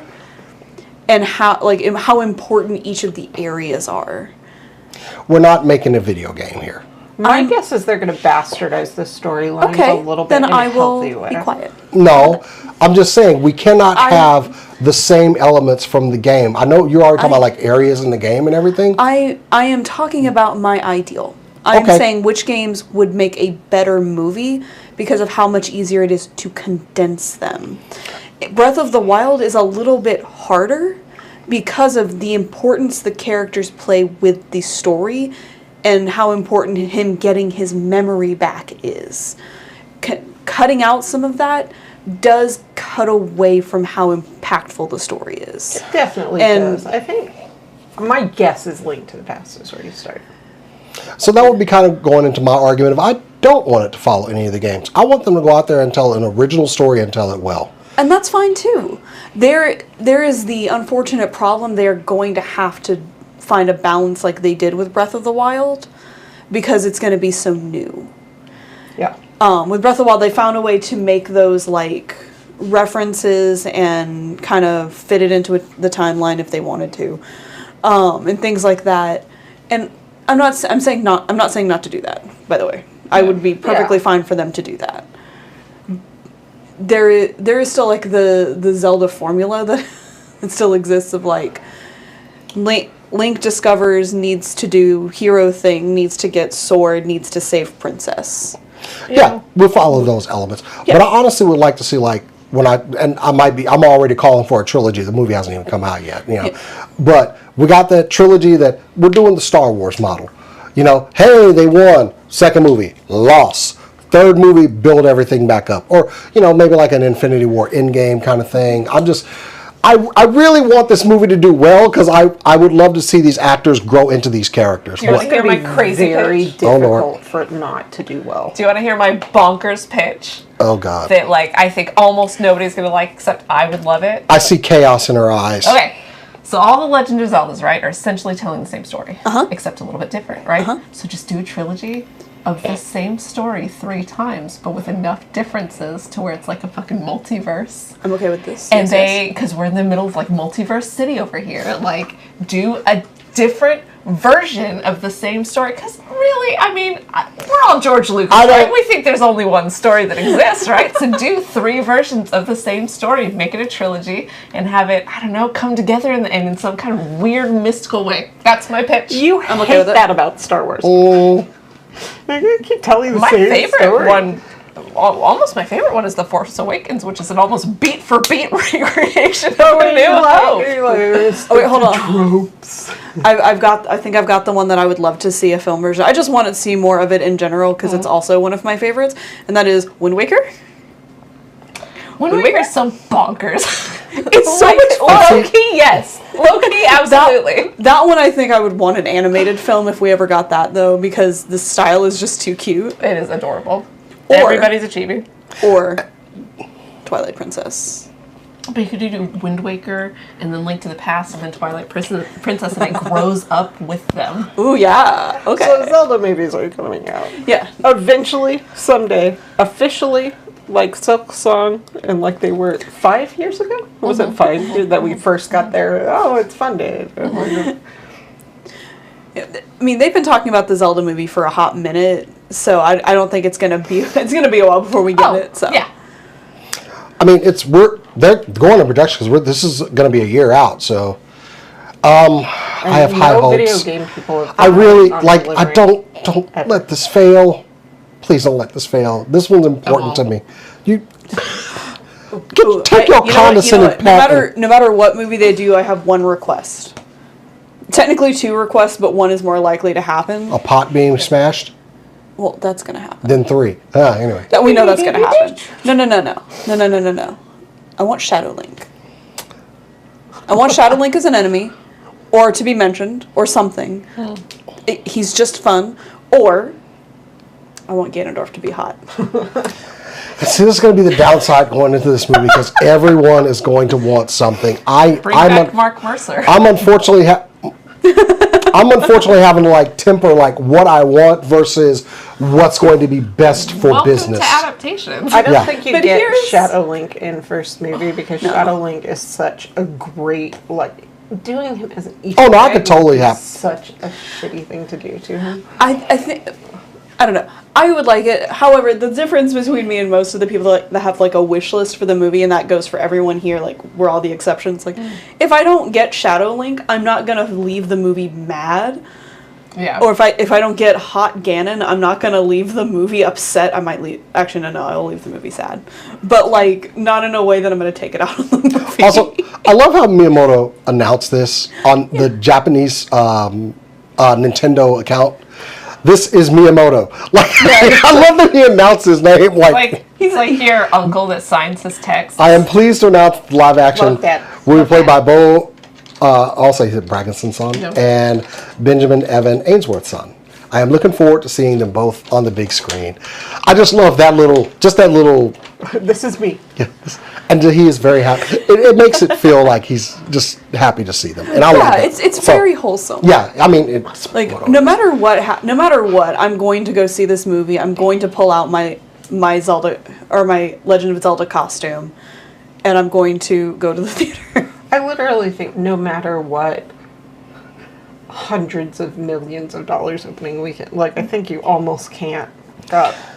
and how important each of the areas are. We're not making a video game here. My guess is they're going to bastardize the storyline Okay, a little bit then in a I will healthy way. be quiet. No, I'm just saying we cannot have the same elements from the game. I know you're already talking about like areas in the game and everything. I am talking about my ideal. I'm Okay. saying which games would make a better movie because of how much easier it is to condense them. Breath of the Wild is a little bit harder because of the importance the characters play with the story and how important him getting his memory back is. Cutting out some of that does cut away from how impactful the story is. Definitely And- does. I think my guess is Link to the Past is where you start. So that would be kind of going into my argument of I don't want it to follow any of the games. I want them to go out there and tell an original story and tell it well. And that's fine too. There is the unfortunate problem they're going to have to find a balance like they did with Breath of the Wild because it's going to be so new. Yeah. With Breath of the Wild, they found a way to make those like references and kind of fit it into the timeline if they wanted to, and things like that. And I'm not saying not to do that, by the way. I would be perfectly fine for them to do that. There is still like the Zelda formula that it still exists of like Link discovers, needs to do hero thing, needs to get sword, needs to save princess. Yeah, we'll follow those elements. Yeah. But I honestly would like to see like I'm already calling for a trilogy. The movie hasn't even come out yet, you know. Yeah. But we got that trilogy that we're doing the Star Wars model. You know, hey, they won. Second movie, loss. Third movie, build everything back up. Or, you know, maybe like an Infinity War Endgame kind of thing. I really want this movie to do well because I would love to see these actors grow into these characters. You want to hear my crazy very pitch? difficult for it not to do well. Do you want to hear my bonkers pitch? Oh, God. That, like, I think almost nobody's going to like, except I would love it. I see chaos in her eyes. Okay. So all the Legend of Zeldas, right, are essentially telling the same story. Except a little bit different, right? So just do a trilogy of the same story 3 times, but with enough differences to where it's like a fucking multiverse. I'm okay with this. And because we're in the middle of like multiverse city over here, like do a different version of the same story. Because really, I mean, we're all George Lucas, right? We think there's only one story that exists, right? So do 3 versions of the same story, make it a trilogy, and have it, I don't know, come together in the end in some kind of weird mystical way. That's my pitch. I'm okay with that about Star Wars. Oh, They're gonna keep telling the My same favorite story. one, almost my favorite one, is The Force Awakens, which is an almost beat for beat recreation of A New Hope. Oh wait, hold on. I think I've got the one that I would love to see a film version. I just want to see more of it in general because it's also one of my favorites, and that is Wind Waker. Wind Waker's so bonkers. It's so much fun. Low-key, yes. Low-key, absolutely. That one I think I would want an animated film if we ever got that though, because the style is just too cute. It is adorable. Or- Everybody's achieving. Or Twilight Princess. But you could do Wind Waker, and then Link to the Past, and then Twilight Princess, and it grows up with them. Ooh yeah. Okay. So Zelda movies are coming out. Yeah. Eventually, someday, officially, like Silk Song, and like they were 5 years ago? Was it 5 years that we first got there? Oh, it's fun day. I mean, they've been talking about the Zelda movie for a hot minute, so I don't think it's gonna be a while before we get it. So yeah. I mean, they're going to production because this is going to be a year out. So, I have high hopes. Video game people. Have I really on like. delivering. I don't let this fail. Please don't let this fail. This one's important to me. You take your condescending pat. No matter what movie they do, I have one request. Technically 2 requests, but one is more likely to happen. A pot being smashed. Well, that's gonna happen. Then 3. Anyway. We know that's gonna happen. No. I want Shadow Link. I want Shadow Link as an enemy, or to be mentioned, or something. He's just fun. Or I want Ganondorf to be hot. See, this is going to be the downside going into this movie because everyone is going to want something. Bring back Mark Mercer. I'm unfortunately having to like temper like what I want versus what's going to be best for Welcome business. to adaptations. I don't think you But get here's- Shadow Link in first movie because Shadow Link is such a great like doing him as an Easter Oh, no, I egg could totally is have- such a shitty thing to do to him. I think I don't know. I would like it. However, the difference between me and most of the people that have like a wish list for the movie, and that goes for everyone here, like we're all the exceptions. Like, if I don't get Shadow Link, I'm not gonna leave the movie mad. Yeah. Or if I don't get Hot Ganon, I'm not gonna leave the movie upset. I might leave. Actually, no, I'll leave the movie sad. But like, not in a way that I'm gonna take it out on the movie. Also, I love how Miyamoto announced this on the Japanese Nintendo account. This is Miyamoto. Like, I love that he announced his name. Like he's like your uncle that signs his text. I am pleased to announce live action Love that. will be Love played by that. Bo. Also, he's Bragginson's son Yep. and Benjamin Evan Ainsworth's son. I am looking forward to seeing them both on the big screen. I just love that little. This is me. Yeah, and he is very happy. It makes it feel like he's just happy to see them, and I love yeah, it. it's very wholesome. Yeah, I mean, it's Like no matter what, I'm going to go see this movie. I'm going to pull out my Zelda or my Legend of Zelda costume, and I'm going to go to the theater. I literally think no matter what, hundreds of millions of dollars opening weekend. Like, I think you almost can't.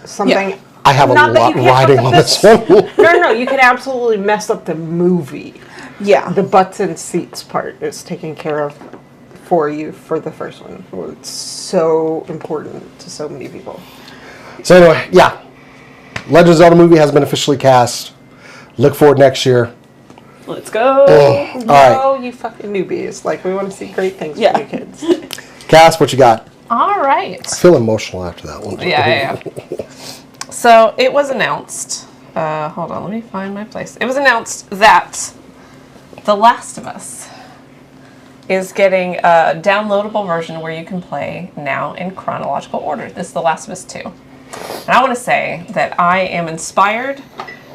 Something. Yeah. I have a Not that lot you can't riding fuck on up this one. No, you can absolutely mess up the movie. Yeah. The butts and seats part is taken care of for you for the first one. It's so important to so many people. So anyway, yeah. Legend of Zelda movie has been officially cast. Look forward next year. Let's go. All right. You fucking newbies. Like, we want to see great things Yeah. for you kids. Cass, what you got? All right. I feel emotional after that one. Yeah. So it was announced. Hold on, let me find my place. It was announced that The Last of Us is getting a downloadable version where you can play now in chronological order. This is The Last of Us 2. And I want to say that I am inspired,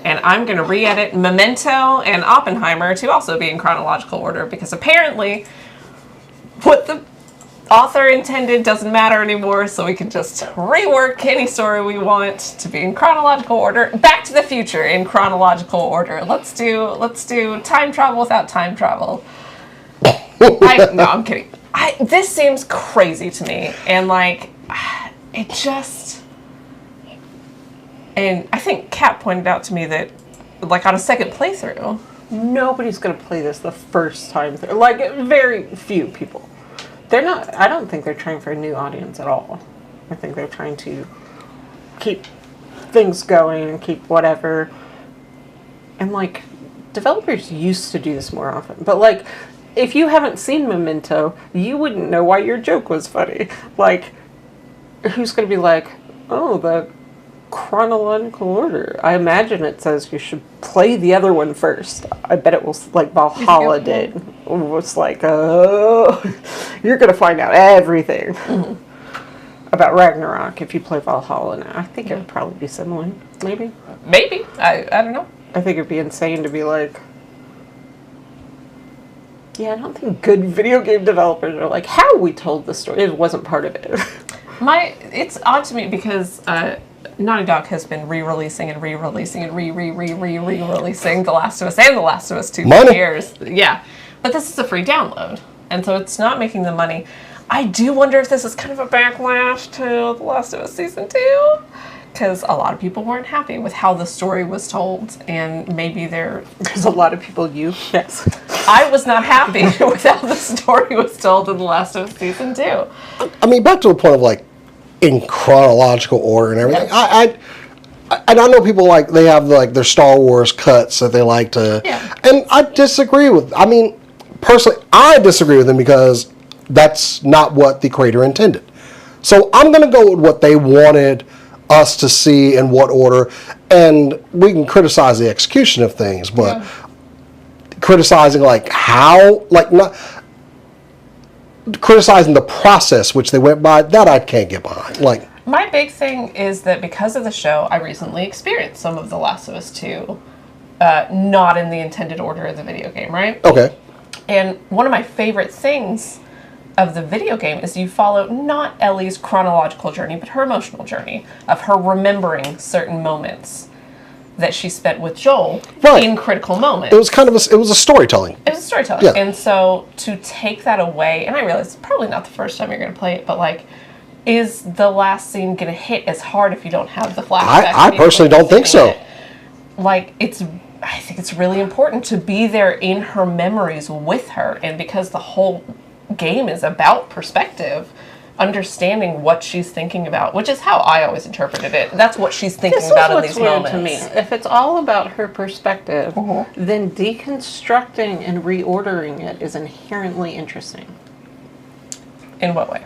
and I'm going to re-edit Memento and Oppenheimer to also be in chronological order, because apparently what the author intended doesn't matter anymore, so we can just rework any story we want to be in chronological order. Back to the Future in chronological order. Let's do time travel without time travel. No, I'm kidding. This seems crazy to me, and like, it just. And I think Kat pointed out to me that, like, on a second playthrough, Nobody's going to play this the first time. Like, very few people. They're not, I don't think they're trying for a new audience at all. I think they're trying to keep things going and keep whatever. And, like, developers used to do this more often. But, like, if you haven't seen Memento, you wouldn't know why your joke was funny. Like, who's going to be like, oh, the chronological order. I imagine it says you should play the other one first. I bet it was like Valhalla did. It was like, oh, you're going to find out everything about Ragnarok if you play Valhalla now. I think it would probably be similar. Maybe. I don't know. I think it'd be insane to be like, yeah, I don't think good video game developers are like, how we told the story. It wasn't part of it. It's odd to me because Naughty Dog has been re-releasing and re-releasing and re-releasing The Last of Us and The Last of Us 2 for years. Yeah. But this is a free download. And so it's not making the money. I do wonder if this is kind of a backlash to The Last of Us Season 2. Because a lot of people weren't happy with how the story was told. And maybe they're... There's a lot of people yes. I was not happy with how the story was told in The Last of Us Season 2. I mean, back to the point of like, in chronological order and everything. Yeah. I know people like, they have like their Star Wars cuts that they like to, and I disagree with, I mean, personally, I disagree with them because that's not what the creator intended. So I'm going to go with what they wanted us to see in what order, and we can criticize the execution of things, but criticizing like how, like not, criticizing the process which they went by, that I can't get behind. Like, my big thing is that because of the show, I recently experienced some of The Last of Us 2, not in the intended order of the video game, right? okay. And one of my favorite things of the video game is you follow not Ellie's chronological journey, but her emotional journey of her remembering certain moments that she spent with Joel in critical moments. It was kind of it was a storytelling. It was a storytelling. Yeah. And so to take that away, and I realize it's probably not the first time you're going to play it, but like, is the last scene going to hit as hard if you don't have the flashback? I personally don't think so. Like, I think it's really important to be there in her memories with her, and because the whole game is about perspective, understanding what she's thinking about, which is how I always interpreted it. That's what she's thinking about in these moments. To me. If it's all about her perspective, then deconstructing and reordering it is inherently interesting. In what way?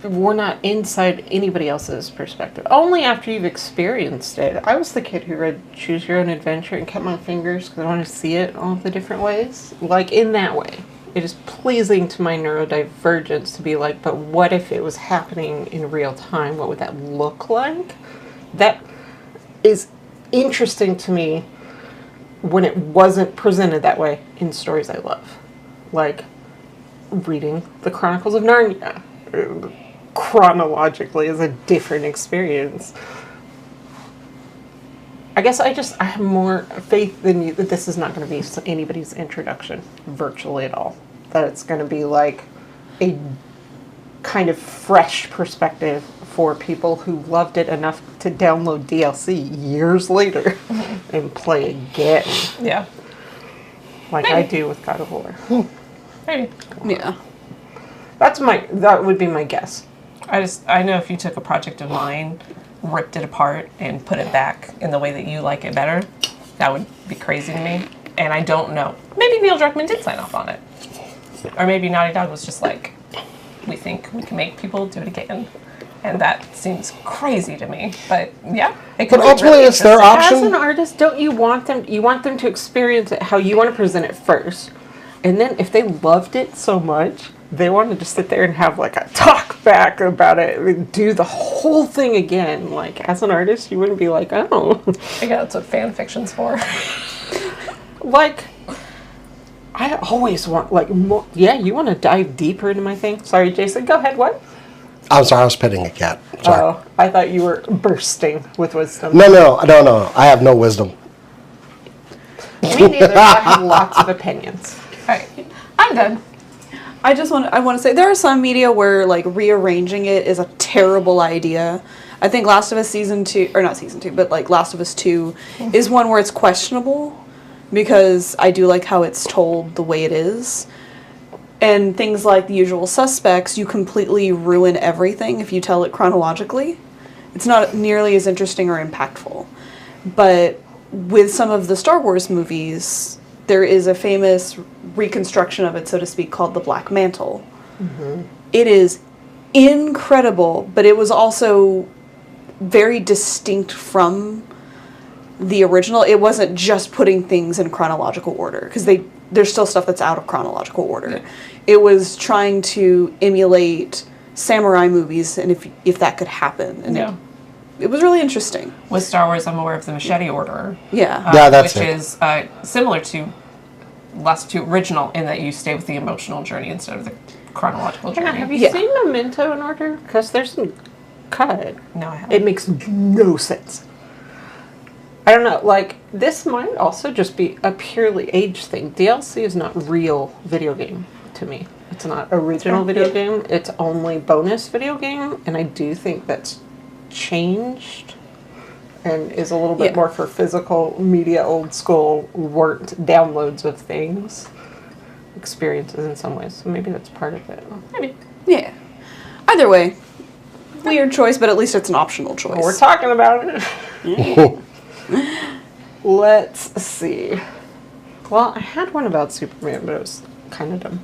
We're not inside anybody else's perspective. Only after you've experienced it. I was the kid who read Choose Your Own Adventure and kept my fingers because I wanted to see it all the different ways. Like, in that way. It is pleasing to my neurodivergence to be like, but what if it was happening in real time? What would that look like? That is interesting to me when it wasn't presented that way in stories I love. Like reading the Chronicles of Narnia. Chronologically is a different experience. I guess I have more faith than you that this is not going to be anybody's introduction virtually at all. that it's going to be like a kind of fresh perspective for people who loved it enough to download DLC years later and play again, Yeah. like I do with God of War. Maybe. Yeah. That would be my guess. I know if you took a project of mine, ripped it apart, and put it back in the way that you like it better, that would be crazy to me. And I don't know. Maybe Neil Druckmann did sign off on it. Or maybe Naughty Dog was just like, we think we can make people do it again. And that seems crazy to me. But yeah, it could But be ultimately, really it's their interesting. As an option. artist, don't you want them to experience it how you want to present it first. And then if they loved it so much, they want to just sit there and have like a talk back about it and do the whole thing again. Like as an artist, you wouldn't be like, oh. I think that's what fan fiction's for. Like, I always want, like, more, yeah, you want to dive deeper into my thing? Sorry, Jason, go ahead, what? I'm sorry, I was petting a cat. Sorry. Oh, I thought you were bursting with wisdom. No. I have no wisdom. Me neither, but I have lots of opinions. Alright, I'm done. I want to say there are some media where like rearranging it is a terrible idea. I think Last of Us season 2, or not season 2, but like Last of Us 2 is one where it's questionable because I do like how it's told the way it is. And things like The Usual Suspects, you completely ruin everything if you tell it chronologically. It's not nearly as interesting or impactful. But with some of the Star Wars movies, there is a famous reconstruction of it, so to speak, called The Black Mantle. Mm-hmm. It is incredible, but it was also very distinct from the original. It wasn't just putting things in chronological order, because there's still stuff that's out of chronological order. Yeah. It was trying to emulate samurai movies, and if that could happen. And Yeah. It was really interesting. With Star Wars, I'm aware of the Machete Order. Yeah. Yeah, that's which it. is similar to Last Two original in that you stay with the emotional journey instead of the chronological journey. Have you Yeah. seen Memento in order? Because there's some cut. No, I haven't. It makes no sense. I don't know, like, this might also just be a purely age thing. DLC is not real video game to me. It's not original video game. It's only bonus video game, and I do think that's changed and is a little bit more for physical media, old school, weren't downloads of things, experiences in some ways. So maybe that's part of it. Maybe. Yeah. Either way, weird choice, but at least it's an optional choice. Well, we're talking about it. Let's see. Well, I had one about Superman, but it was kind of dumb.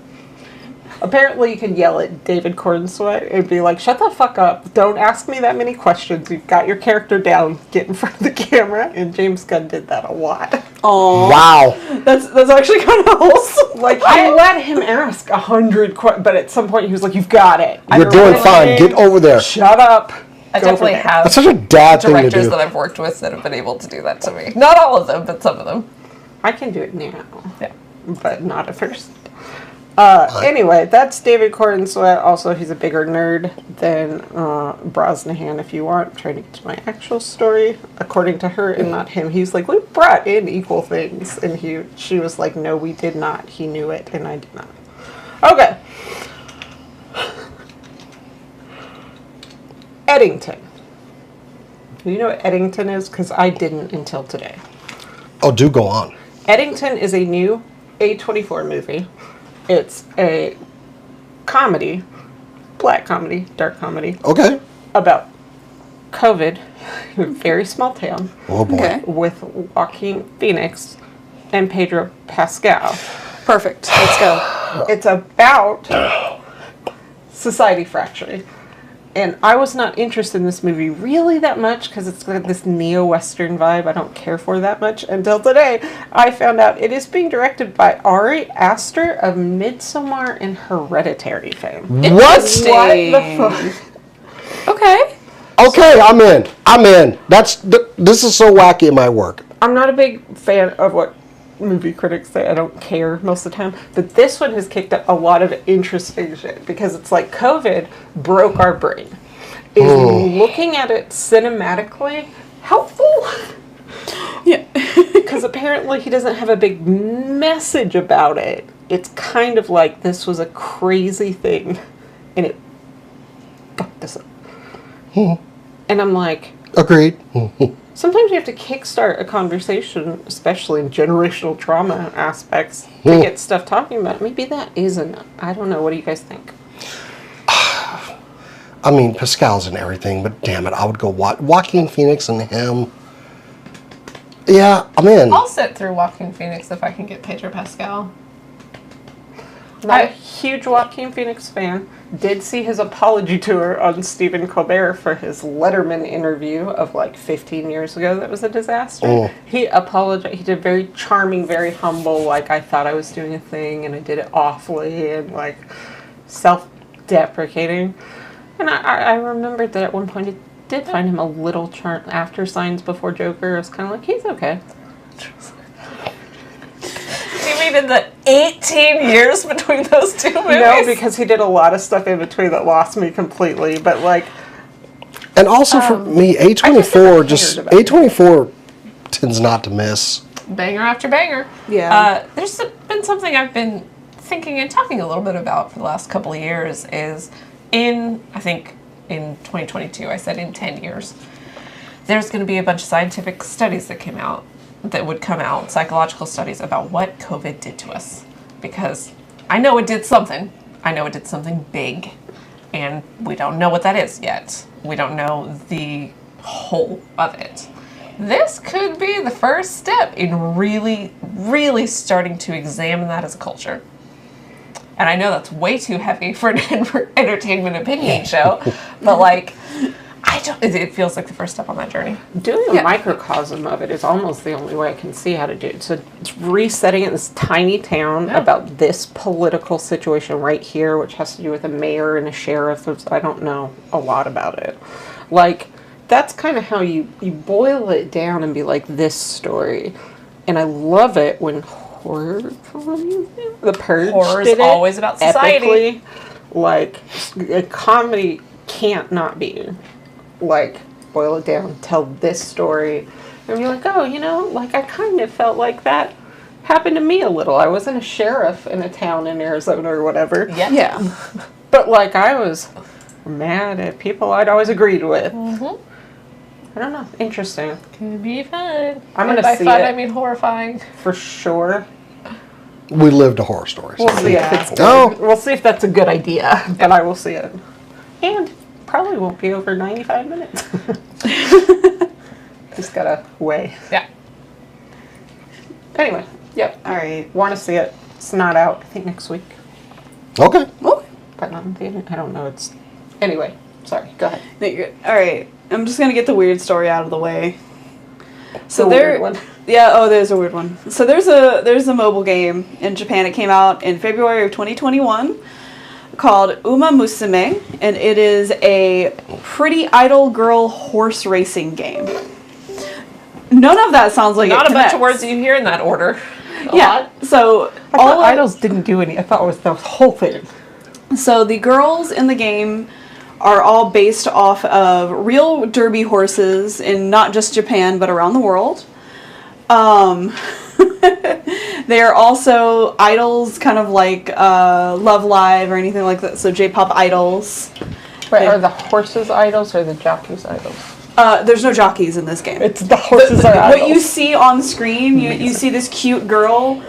Apparently, you could yell at David Cornsweet and be like, "Shut the fuck up! Don't ask me that many questions. You've got your character down. Get in front of the camera." And James Gunn did that a lot. Oh, Wow. that's actually kind of wholesome. Like, I let him ask 100 questions, but at some point he was like, "You've got it. You're doing fine. Get over there. Shut up." I Go definitely over there. have That's such a dad thing to directors do. that I've worked with that have been able to do that to me. Not all of them, but some of them. I can do it now. Yeah. But not at first. Anyway, that's David Cornsweet. Also, he's a bigger nerd than Brosnahan, if you want. I'm trying to get to my actual story. According to her and not him, he's like, we brought in equal things. And she was like, no, we did not. He knew it, and I did not. Okay. Eddington. Do you know what Eddington is? Because I didn't until today. Oh, do go on. Eddington is a new A24 movie. It's a comedy, black comedy, dark comedy, Okay. about COVID in a very small town Oh, boy. Okay. with Joaquin Phoenix and Pedro Pascal. Perfect. Let's go. It's about society fracturing. And I was not interested in this movie really that much because it's got this neo-Western vibe I don't care for that much until today. I found out it is being directed by Ari Aster of Midsommar and Hereditary fame. What? What the fuck? Okay. Okay, I'm in. This is so wacky, it might work. I'm not a big fan of what movie critics say. I don't care most of the time. But this one has kicked up a lot of interesting shit because it's like COVID broke our brain. Is looking at it cinematically helpful? Yeah. Because apparently he doesn't have a big message about it. it's kind of like this was a crazy thing, and it fucked us up. And I'm like, Agreed. sometimes you have to kickstart a conversation, especially in generational trauma aspects, to get stuff talking about it. Maybe that isn't. I don't know. What do you guys think? I mean, Pascal's and everything, but damn it, I would go Joaquin Phoenix and him. Yeah, I'm in. I'll sit through Joaquin Phoenix if I can get Pedro Pascal. Not a huge Joaquin Phoenix fan. Did see his apology tour on Stephen Colbert for his Letterman interview of like 15 years ago that was a disaster. Oh. He apologized. He did very charming, very humble, like I thought I was doing a thing and I did it awfully and like self-deprecating. And I remembered that at one point it did find him a little after Signs Before Joker. I was kind of like, he's okay. You mean in the 18 years between those two movies? No, because he did a lot of stuff in between that lost me completely. But like, And also for me, A24 tends not to miss. Banger after banger. Yeah. There's been something I've been thinking and talking a little bit about for the last couple of years is I think in 2022, I said in 10 years, there's going to be a bunch of scientific studies that would come out, psychological studies about what COVID did to us. Because I know it did something. I know it did something big. And we don't know what that is yet. We don't know the whole of it. This could be the first step in really, really starting to examine that as a culture. And I know that's way too heavy for an entertainment opinion show, but like, it feels like the first step on that journey. doing a microcosm of it is almost the only way I can see how to do it. So it's resetting it in this tiny town about this political situation right here, which has to do with a mayor and a sheriff. I don't know a lot about it. Like, that's kind of how you boil it down and be like, this story. And I love it when horror comedies do. The Purge Horror is did it always about society. epically. Like, a comedy can't not be. Like, boil it down, tell this story. And you're like, oh, like, I kind of felt like that happened to me a little. I wasn't a sheriff in a town in Arizona or whatever. Yeah. But, like, I was mad at people I'd always agreed with. Mm-hmm. I don't know. Interesting. Could be fun. I'm gonna by see fun, it. I mean horrifying. For sure. We lived a horror story. We'll see Yeah. if it's Oh. good. We'll see if that's a good idea. But I will see it. And probably won't be over 95 minutes. Just gotta weigh. Yeah. Anyway, yep. All right. Want to see it. It's not out, I think, next week. Okay. But not in theater. I don't know. It's... Anyway, sorry. Go ahead. No, you're good. All right. I'm just gonna get the weird story out of the way. So The there, weird one. yeah. Oh, there's a weird one. So there's a mobile game in Japan. It came out in February of 2021 called Uma Musume, and it is a pretty idol girl horse racing game. None of that sounds like Not it a bunch of connects. words you hear in that order. Yeah. So I thought idols didn't do any. I thought it was the whole thing. So the girls in the game are all based off of real derby horses in not just Japan but around the world. They are also idols, kind of like Love Live or anything like that. So J-pop idols. Wait, are the horses idols or the jockeys idols? There's no jockeys in this game. It's the horses are idols. What you see on screen, you see this cute girl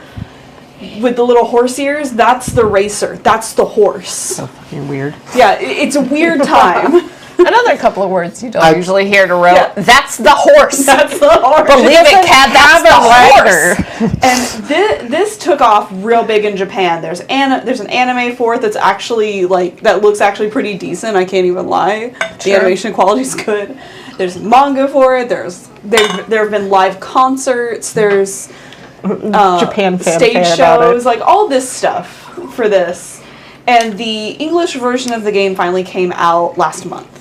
with the little horse ears. That's the racer. That's the horse. So fucking weird. Yeah, it's a weird time. Another couple of words you don't usually hear to row. Yeah. That's the horse. That's the horse. Believe it, Cat, that's the horse. And this took off real big in Japan. There's an anime for it that's actually that looks actually pretty decent. I can't even lie. The animation quality's good. There's manga for it. There have been live concerts. There's Japan fan stage fan about shows, it. like all this stuff for this. And the English version of the game finally came out last month.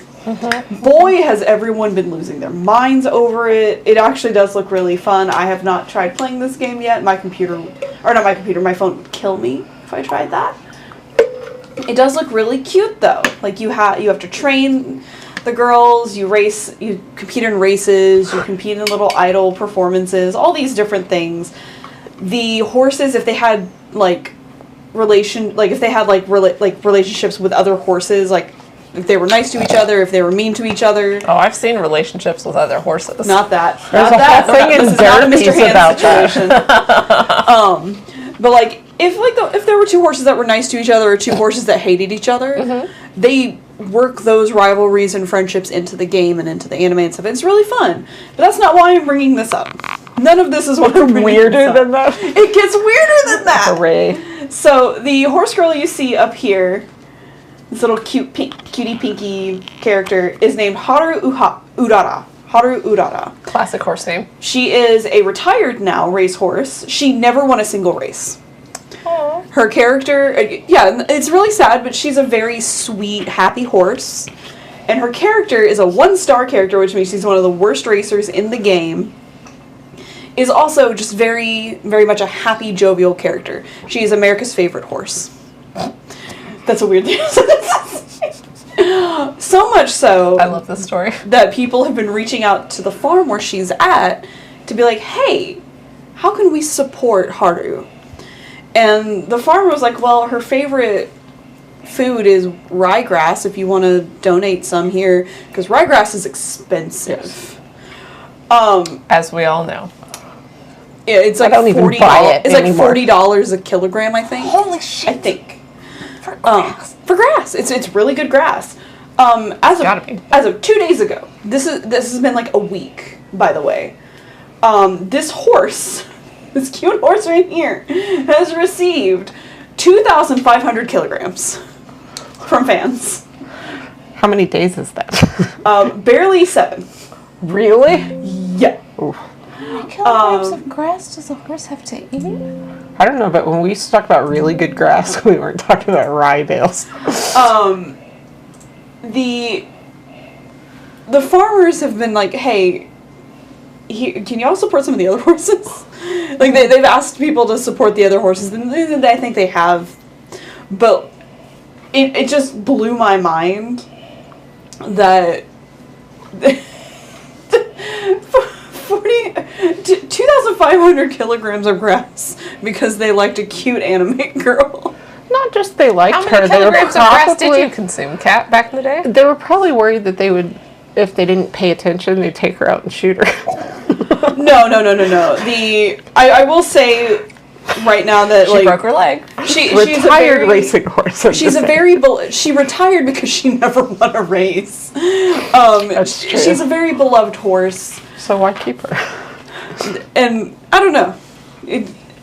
Boy, has everyone been losing their minds over it. It actually does look really fun. I have not tried playing this game yet. My phone would kill me if I tried that. It does look really cute though. Like you have to train the girls, you compete in races, you compete in little idol performances, all these different things. The horses, if they had if they had like relationships with other horses, like if they were nice to each other, if they were mean to each other. Oh, I've seen relationships with other horses. Not that. There's Not a that. whole thing in This is not a Derbies Mr. Hands about that. situation. But like if there were two horses that were nice to each other or two horses that hated each other, they work those rivalries and friendships into the game and into the anime and stuff. It's really fun. But that's not why I'm bringing this up. None of this is what I'm bringing Weirder this up. than that. It gets weirder than that. Hooray. So the horse girl you see up here, this little cutie pinky character, is named Haru Urara. Haru Urara. Classic horse name. She is a retired now racehorse. She never won a single race. Aww. Her character, yeah, it's really sad, but she's a very sweet, happy horse. And her character is a 1-star character, which means she's one of the worst racers in the game. Is also just very, very much a happy, jovial character. She is America's favorite horse. That's a weird thing. So much so I love this story. that people have been reaching out to the farm where she's at to be like, hey, how can we support Haru? And the farmer was like, well, her favorite food is ryegrass if you want to donate some here, because ryegrass is expensive. As we all know. Yeah, it's like don't even $40. buy it It's like anymore. $40 a kilogram, I think. Holy shit. I think. For grass. For grass. It's really good grass. Gotta be. As of 2 days ago, this has been like a week, by the way. This horse, this cute horse right here, has received 2,500 kilograms from fans. How many days is that? Barely 7. Really? Yeah. Kilograms of grass does a horse have to eat? I don't know, but when we used to talk about really good grass, we weren't talking about rye bales. The farmers have been like, hey, can you all support some of the other horses? Like they've asked people to support the other horses, and I think they have. But it just blew my mind that 2,500 kilograms of grass because they liked a cute anime girl. Not just they liked How her, many they were kilograms of grass did probably you consume, Kat, back in the day? they were probably worried that they would, if they didn't pay attention, they'd take her out and shoot her. No. I will say right now that She broke her leg. she's Retired a very, racing horse. I'm She's just a saying. very she retired because she never won a race. That's true. She's a very beloved horse, So why keep her? and I don't know.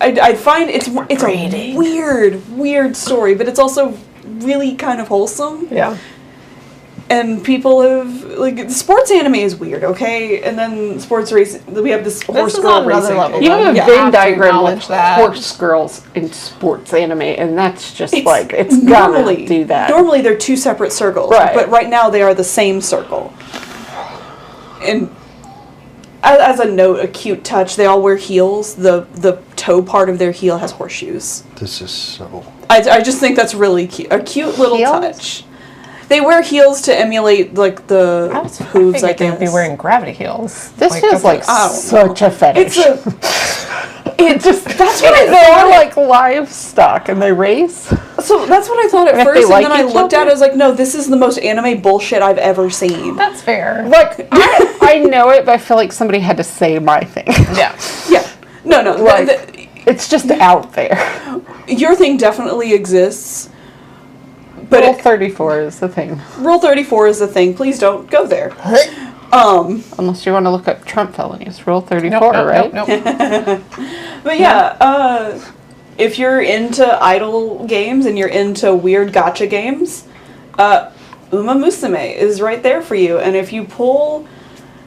I find it's a weird story, but it's also really kind of wholesome. Yeah. And people have like sports anime is weird, okay? And then sports race, we have this horse is girl on another racing. level. You have a Yeah, Venn have to diagram with acknowledge that. horse girls in sports anime, and that's just it's gonna normally do that. Normally they're two separate circles, Right. but right now they are the same circle. And as a note, a cute touch, they all wear heels. The toe part of their heel has horseshoes. This is so. I just think that's really cute. A cute little Heels? touch. They wear heels to emulate like the hooves. I I think they'd be guess. wearing gravity heels. This feels like I don't such a fetish. That's what I They're thought. like livestock and they race. So that's what I thought at And if first, they and like then I each looked at it. other? I was like, no, this is the most anime bullshit I've ever seen. That's fair. Like I know it, but I feel like somebody had to say my thing. Yeah. Yeah, no. Like, it's just out there. Your thing definitely exists, but Rule 34 is the thing. Rule 34 is the thing. Please don't go there. Unless you want to look up Trump felonies. Rule 34, right? Nope. But yeah, if you're into idle games and you're into weird gacha games, Uma Musume is right there for you. And if you pull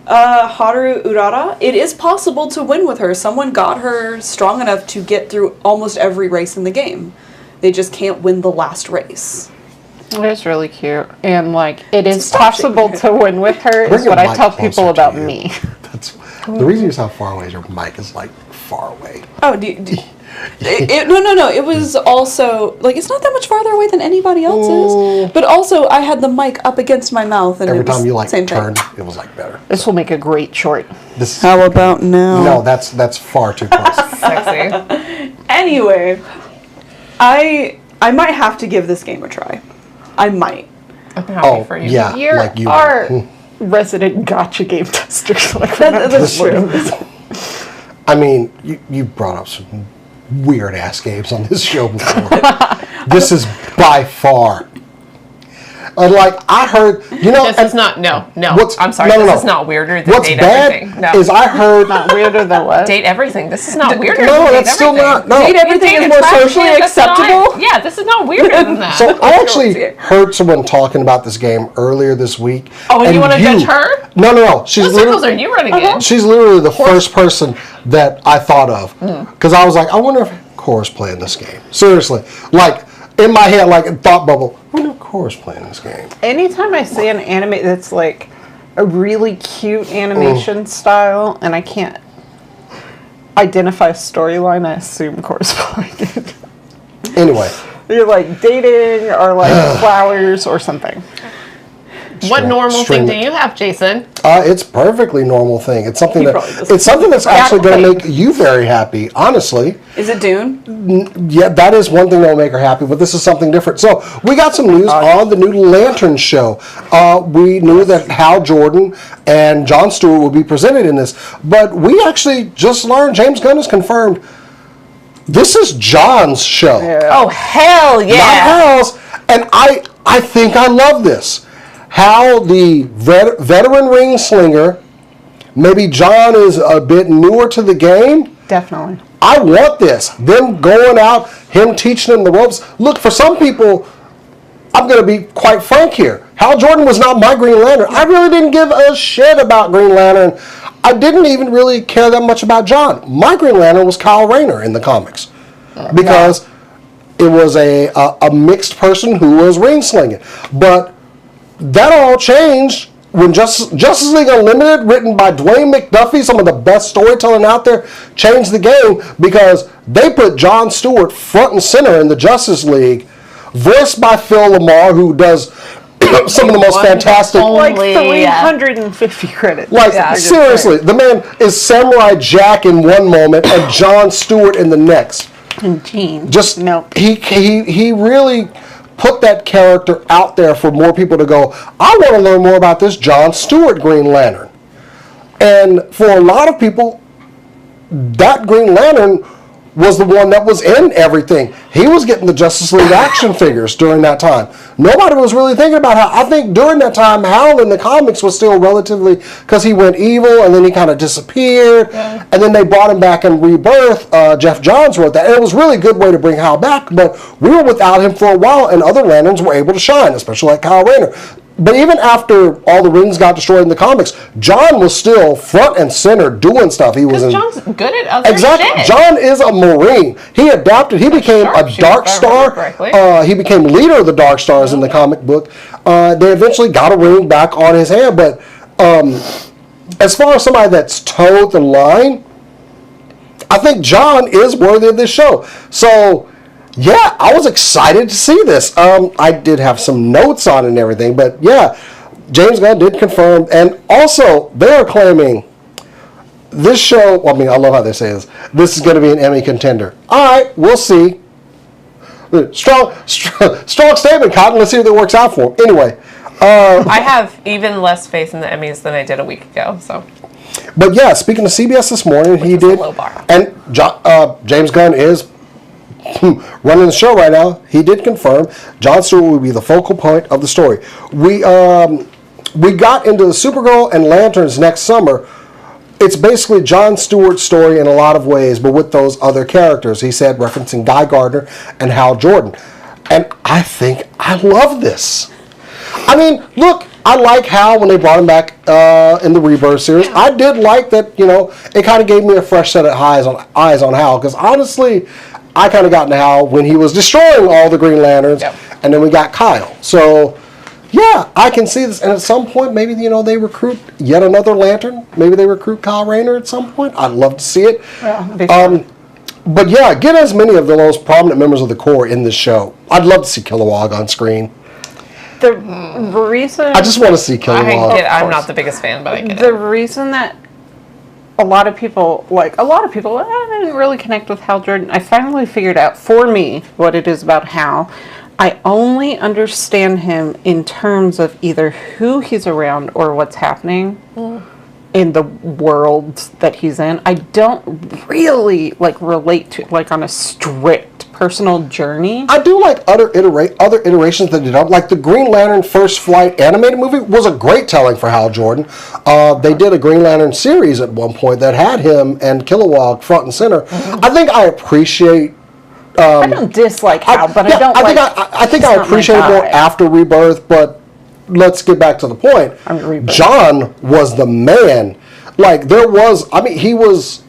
Haru Urara, it is possible to win with her. Someone got her strong enough to get through almost every race in the game. They just can't win the last race. It is really cute. And, like, it is Stop possible shaking to win with her, Bring is your what I mic tell closer people to about you. me. That's the reason you sound far away is your mic is like far away. Oh, no. It was also, like, it's not that much farther away than anybody else's. But also, I had the mic up against my mouth. And Every it was time you like same turn, thing. it was like better. This will make a great short. This is, How about now? no, that's far too close. Sexy. Anyway, I might have to give this game a try. I might. I'm happy for you. Yeah, You're like you. our resident gotcha game tester. Like, That's true. I mean, you brought up some weird ass games on this show before. This is by far. Like I heard, This is not. No. I'm sorry. This is not weirder than What's Date bad Everything. No. is I heard. Not weirder than what? Date Everything. This is not weirder. No, than that's Date still Everything. not. No. Date everything is more socially acceptable. Yeah, this is not weirder than that. So I actually heard someone talking about this game earlier this week. Oh, and you want to judge her? No. She's What circles literally, are you running in? she's literally the first person that I thought of. Because I was like, I wonder if Cora's playing this game. Seriously. Like, in my head, like, thought bubble, I wonder if Cora's playing this game. Anytime I see an anime that's like a really cute animation style and I can't identify a storyline, I assume Cora's playing it. Anyway. You're like dating or like flowers or something. What normal thing do Stream it. you have, Jason? It's perfectly normal thing. It's something probably doesn't. it's something that's actually going to right. make you very happy, honestly. Is it Dune? Yeah, that is one thing that will make her happy, but this is something different. So we got some news on the new Lantern show. We knew that Hal Jordan and Jon Stewart would be presented in this, but we actually just learned James Gunn has confirmed this is John's show, Oh, hell yeah. not Hal's. And I think I love this. Hal, the veteran ring slinger, maybe John is a bit newer to the game. Definitely. I want this. Them going out, him teaching them the ropes. Look, for some people, I'm going to be quite frank here. Hal Jordan was not my Green Lantern. I really didn't give a shit about Green Lantern. I didn't even really care that much about John. My Green Lantern was Kyle Rayner in the comics. Because it was a mixed person who was ring slinging. But that all changed when Justice League Unlimited, written by Dwayne McDuffie, some of the best storytelling out there, changed the game because they put Jon Stewart front and center in the Justice League, voiced by Phil Lamar, who does some of the most fantastic... Like Only, 350 credits. Like, Yeah, seriously, the man is Samurai Jack in one moment and Jon Stewart in the next. And Gene. Just Nope. he really put that character out there for more people to go, I want to learn more about this Jon Stewart Green Lantern. And for a lot of people, that Green Lantern was the one that was in everything. He was getting the Justice League action figures during that time. Nobody was really thinking about how, I think during that time, Hal in the comics was still relatively, because he went evil and then he kind of disappeared. Yeah. And then they brought him back in Rebirth. Jeff Johns wrote that. And it was really a good way to bring Hal back, but we were without him for a while and other Lanterns were able to shine, especially like Kyle Rayner. But even after all the rings got destroyed in the comics, John was still front and center doing stuff. He was Because John's good at other exactly. shit. John is a Marine. He adapted. He became a Dark Star. He became leader of the Dark Stars in the comic book. They eventually got a ring back on his hand. But as far as somebody that's towed the line, I think John is worthy of this show. So... yeah, I was excited to see this. I did have some notes on it and everything, but yeah, James Gunn did confirm. And also, they are claiming this show, well, I mean, I love how they say this. This is going to be an Emmy contender. All right, we'll see. Strong statement, Cotton. Let's see if it works out for him. Anyway. I have even less faith in the Emmys than I did a week ago, so. But yeah, speaking of CBS this morning, he did. A low bar. And James Gunn is running the show right now. He did confirm Jon Stewart will be the focal point of the story. We got into the Supergirl and Lanterns next summer. It's basically Jon Stewart's story in a lot of ways, but with those other characters. He said, referencing Guy Gardner and Hal Jordan. And I think I love this. I mean, look, I like Hal when they brought him back in the Rebirth series. I did like that, it kind of gave me a fresh set of eyes on Hal, because honestly, I kind of got into Hal when he was destroying all the Green Lanterns, and then we got Kyle. So, yeah, I can see this. And at some point, maybe, they recruit yet another Lantern. Maybe they recruit Kyle Rayner at some point. I'd love to see it. But yeah, get as many of the most prominent members of the Corps in this show. I'd love to see Kilowog on screen. The reason... I just want to see Kilowog. I'm not the biggest fan, but I get it. The reason that a lot of people, I didn't really connect with Hal Jordan. I finally figured out for me what it is about Hal. I only understand him in terms of either who he's around or what's happening in the world that he's in. I don't really relate to on a strict personal journey. I do like other iterations that they did. Like the Green Lantern First Flight animated movie was a great telling for Hal Jordan. They did a Green Lantern series at one point that had him and Kilowog front and center. I think I appreciate. I don't dislike Hal, but I don't. I think I appreciate it more after Rebirth. But let's get back to the point. John was the man. He was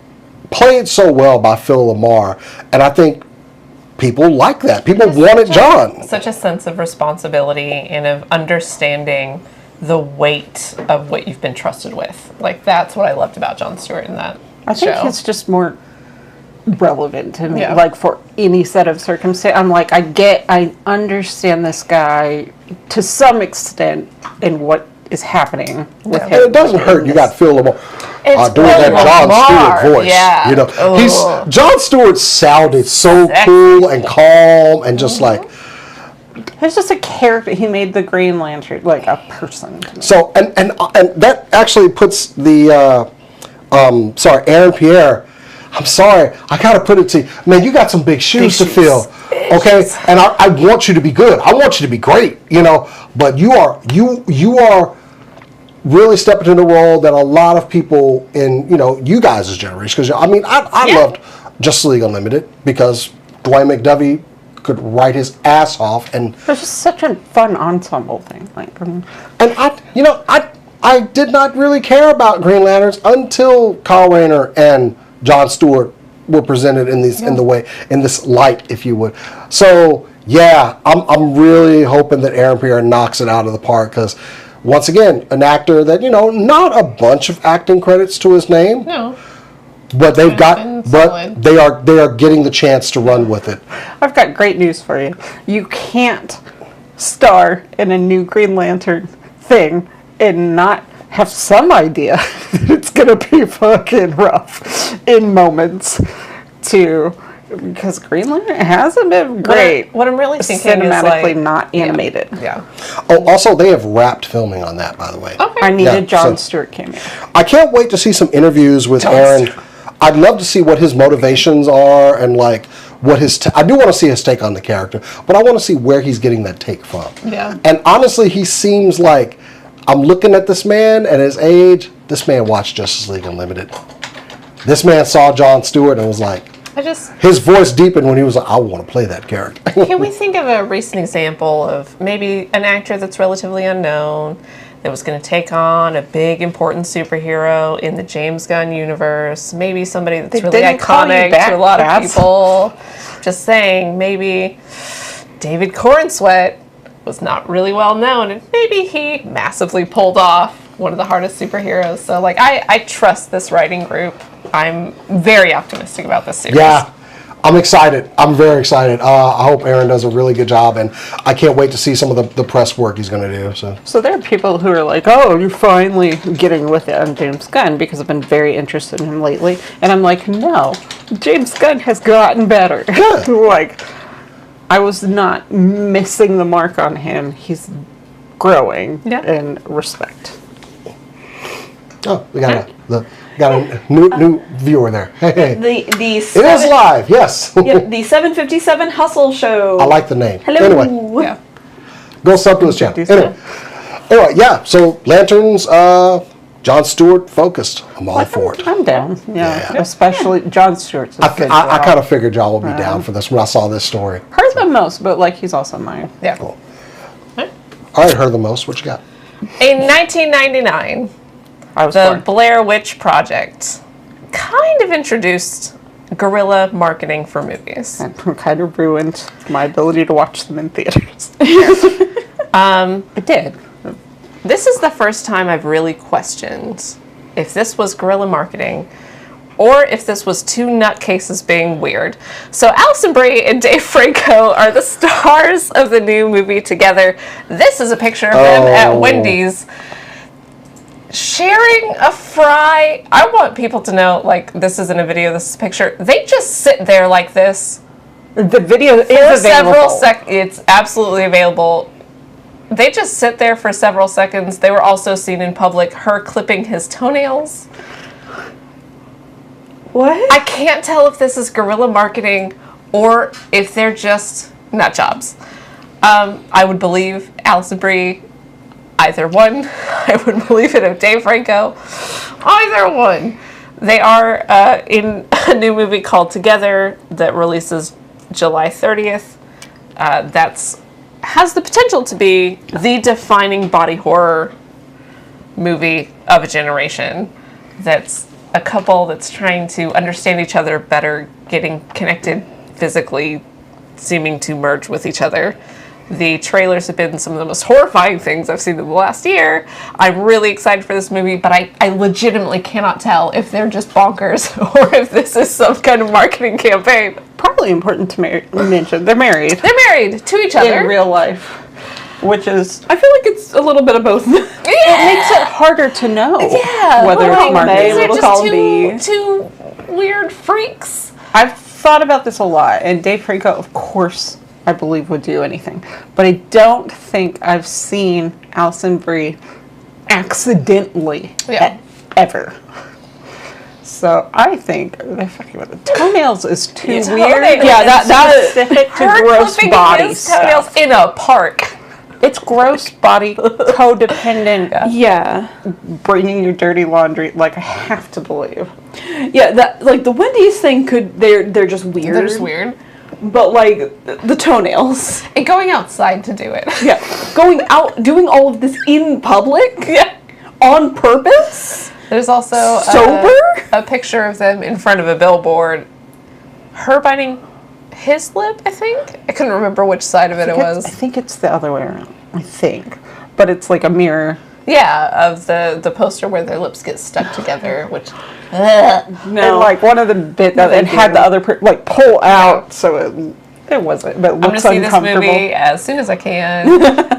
played so well by Phil Lamar, and I think people like that. People wanted John. Such a sense of responsibility and of understanding the weight of what you've been trusted with. That's what I loved about Jon Stewart in that I think show. he's just more relevant to me, Yeah. for any set of circumstance. I'm I understand this guy to some extent in what is happening with him. And it doesn't hurt. You got Phil Lamar It's doing that Phil Jon Lamar, Stewart voice. yeah. Jon Stewart sounded so Sexy. cool and calm and just He's just a character. He made the Green Lantern a person to me. so and that actually puts the Aaron Pierre. I'm sorry, I gotta put it to you, man. You got some big shoes to fill, okay? And I want you to be good. I want you to be great, But you are really stepping into a role that a lot of people in you guys' generation. Because I loved Justice League Unlimited because Dwayne McDuffie could write his ass off, and It was just such a fun ensemble thing. and I did not really care about Green Lanterns until Kyle Rayner and Jon Stewart were presented in this light, if you would. So yeah, I'm really hoping that Aaron Pierre knocks it out of the park because, once again, an actor that not a bunch of acting credits to his name. No. But they've been solid. they are getting the chance to run with it. I've got great news for you. You can't star in a new Green Lantern thing and not have some idea that it's gonna be fucking rough in moments because Green Lantern hasn't been great. What I'm really thinking cinematically is not animated. Yeah. Oh, also they have wrapped filming on that, by the way. Okay. I needed Jon so- Stewart cameo. I can't wait to see some interviews with Aaron. I'd love to see what his motivations are and what his. I do want to see his take on the character, but I want to see where he's getting that take from. Yeah. And honestly, he seems like I'm looking at this man at his age. This man watched Justice League Unlimited. This man saw Jon Stewart and was like, his voice deepened when he was like, I want to play that character. Can we think of a recent example of maybe an actor that's relatively unknown that was going to take on a big, important superhero in the James Gunn universe? Maybe somebody that's really iconic to a lot of people. Just saying, maybe David Cornsweet was not really well known, and maybe he massively pulled off one of the hardest superheroes. So, I trust this writing group. I'm very optimistic about this series. Yeah, I'm excited. I'm very excited. I hope Aaron does a really good job, and I can't wait to see some of the press work he's going to do. So there are people who are like, oh, you're finally getting with it on James Gunn because I've been very interested in him lately. And I'm like, no, James Gunn has gotten better. Yeah. I was not missing the mark on him. He's growing in respect. Oh, we got a new viewer there. Hey. The It is live, yes. the 757 Hustle Show. I like the name. Hello. Anyway, Yeah. go sub to his channel. Anyway, yeah, so Lanterns, Jon Stewart focused. I'm all for it. I'm down. Yeah. Especially Jon Stewart's. I kind of figured y'all would be down for this when I saw this story. Heard the most, but he's also mine. Yeah. Cool. All right, heard the most. What you got? In 1999, I was the born. Blair Witch Project kind of introduced guerrilla marketing for movies. And kind of ruined my ability to watch them in theaters. It did. This is the first time I've really questioned if this was guerrilla marketing or if this was two nutcases being weird. So Alison Brie and Dave Franco are the stars of the new movie together. This is a picture of them at Wendy's. They look like they're having a sharing a fry. I want people to know, like, this isn't a video, this is a picture. They just sit there like this. The video is For available. it's absolutely available. They just sit there for several seconds. They were also seen in public, her clipping his toenails. What? I can't tell if this is guerrilla marketing or if they're just nut jobs. I would believe Alison Brie, either one. I would believe it of Dave Franco, either one. They are in a new movie called Together that releases July 30th. Has the potential to be the defining body horror movie of a generation. That's a couple that's trying to understand each other better, getting connected physically, seeming to merge with each other. The trailers have been some of the most horrifying things I've seen in the last year. I'm really excited for this movie, but I legitimately cannot tell if they're just bonkers or if this is some kind of marketing campaign. Probably important to mention. They're married They're married to each other. in real life, which is I feel like it's a little bit of both. it makes it harder to know whether it's marketing. These are little just column B. two weird freaks. I've thought about this a lot, and Dave Franco, of course, I believe would do anything, but I don't think I've seen Alison Brie accidentally ever. So I think they're fucking with the toenails is too Yeah, weird. toenails. Yeah, that's It's specific to Her gross clipping body his toenails stuff. in a park. It's gross body codependent. Yeah. Bringing your dirty laundry, like I have to believe. Yeah, that like the Wendy's thing they're just weird. They're just weird. But like the toenails. And going outside to do it. Yeah. Going out doing all of this in public? Yeah. On purpose? There's also Sober? a picture of them in front of a billboard. Her biting his lip, I think. I couldn't remember which side of it was. I think it's the other way around. I think, but it's like a mirror. Yeah, of the poster where their lips get stuck together, which. No. And like one of the bit that it had the other like pull out, so it wasn't. But it I'm gonna looks see this uncomfortable. movie as soon as I can,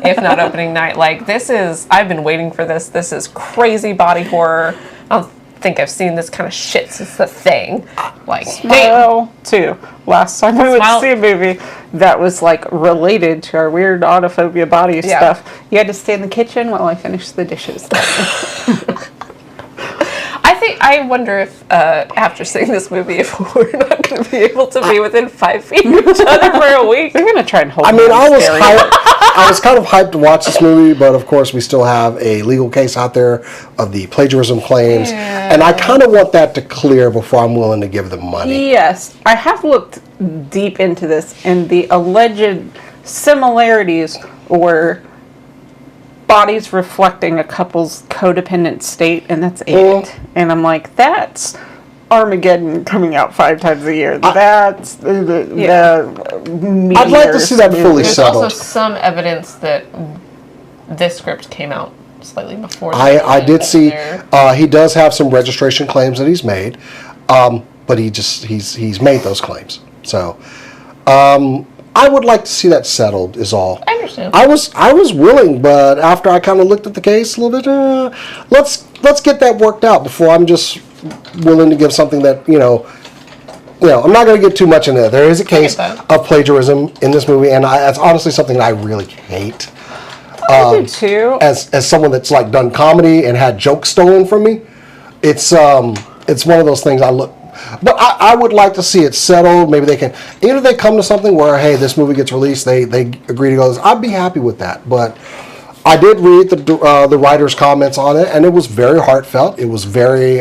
if not opening night. Like I've been waiting for this. This is crazy body horror. I don't think I've seen this kind of shit since The Thing. Like, damn. Smile too. Last time we went Smile. to see a movie that was like related to our weird autophobia body stuff, you had to stay in the kitchen while I finished the dishes. I wonder if after seeing this movie, if we're not going to be able to be within 5 feet of each other for a week. They're gonna try and hold. I mean, me I was scary. I was kind of hyped to watch this movie, but of course we still have a legal case out there of the plagiarism claims, and I kind of want that to clear before I'm willing to give them money. Yes, I have looked deep into this, and the alleged similarities were bodies reflecting a couple's codependent state, and that's it. And I'm like, that's Armageddon coming out 5 times a year. That's the I'd like to see that fully There's settled. also some evidence that this script came out slightly before. I did see There. he does have some registration claims that he's made, but he's made those claims. So I would like to see that settled. Is all. I understand. I was willing, but after I kind of looked at the case a little bit, let's get that worked out before I'm just willing to give something that I'm not going to get too much into it. There is a case of plagiarism in this movie, and that's honestly something that I really hate. I do too. As someone that's like done comedy and had jokes stolen from me, it's one of those things I look. But I would like to see it settled. Maybe they can either they come to something where, hey, this movie gets released, they agree to go. I'd be happy with that. But I did read the writer's comments on it, and it was very heartfelt. It was very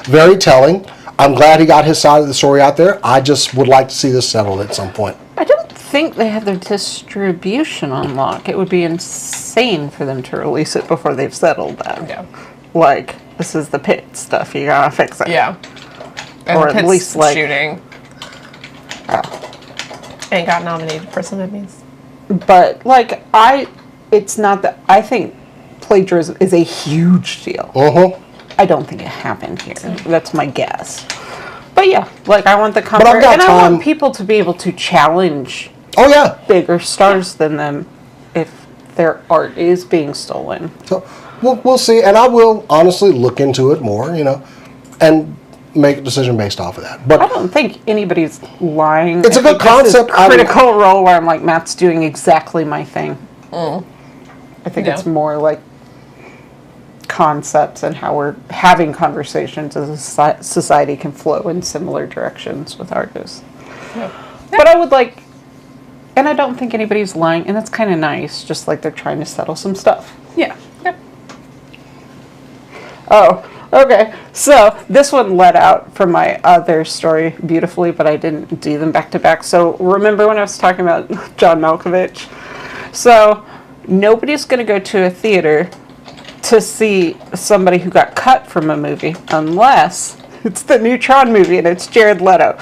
very telling. I'm glad he got his side of the story out there. I just would like to see this settled at some point. I don't think they have their distribution on lock. It would be insane for them to release it before they've settled that. Yeah. Like, this is the pit stuff. You gotta fix it. Yeah. And Or the at Pitts least, like- shooting. And got nominated for some Emmys. But, like, it's not that. I think plagiarism is a huge deal. I don't think it happened here. That's my guess. But yeah, like, I want the comfort. I've got and I time. want people to be able to challenge Oh yeah. bigger stars than them if their art is being stolen. So we'll see, and I will honestly look into it more, and make a decision based off of that. But I don't think anybody's lying. It's a good concept. Critical role where I'm like, Matt's doing exactly my thing. I think it's more like concepts and how we're having conversations as a society can flow in similar directions with artists. But I would like, and I don't think anybody's lying, and that's kind of nice, just like they're trying to settle some stuff. Yeah. Yep. Oh, okay. So this one led out from my other story beautifully, but I didn't do them back to back. So remember when I was talking about John Malkovich? So nobody's going to go to a theater to see somebody who got cut from a movie unless it's the new Tron movie and it's Jared Leto,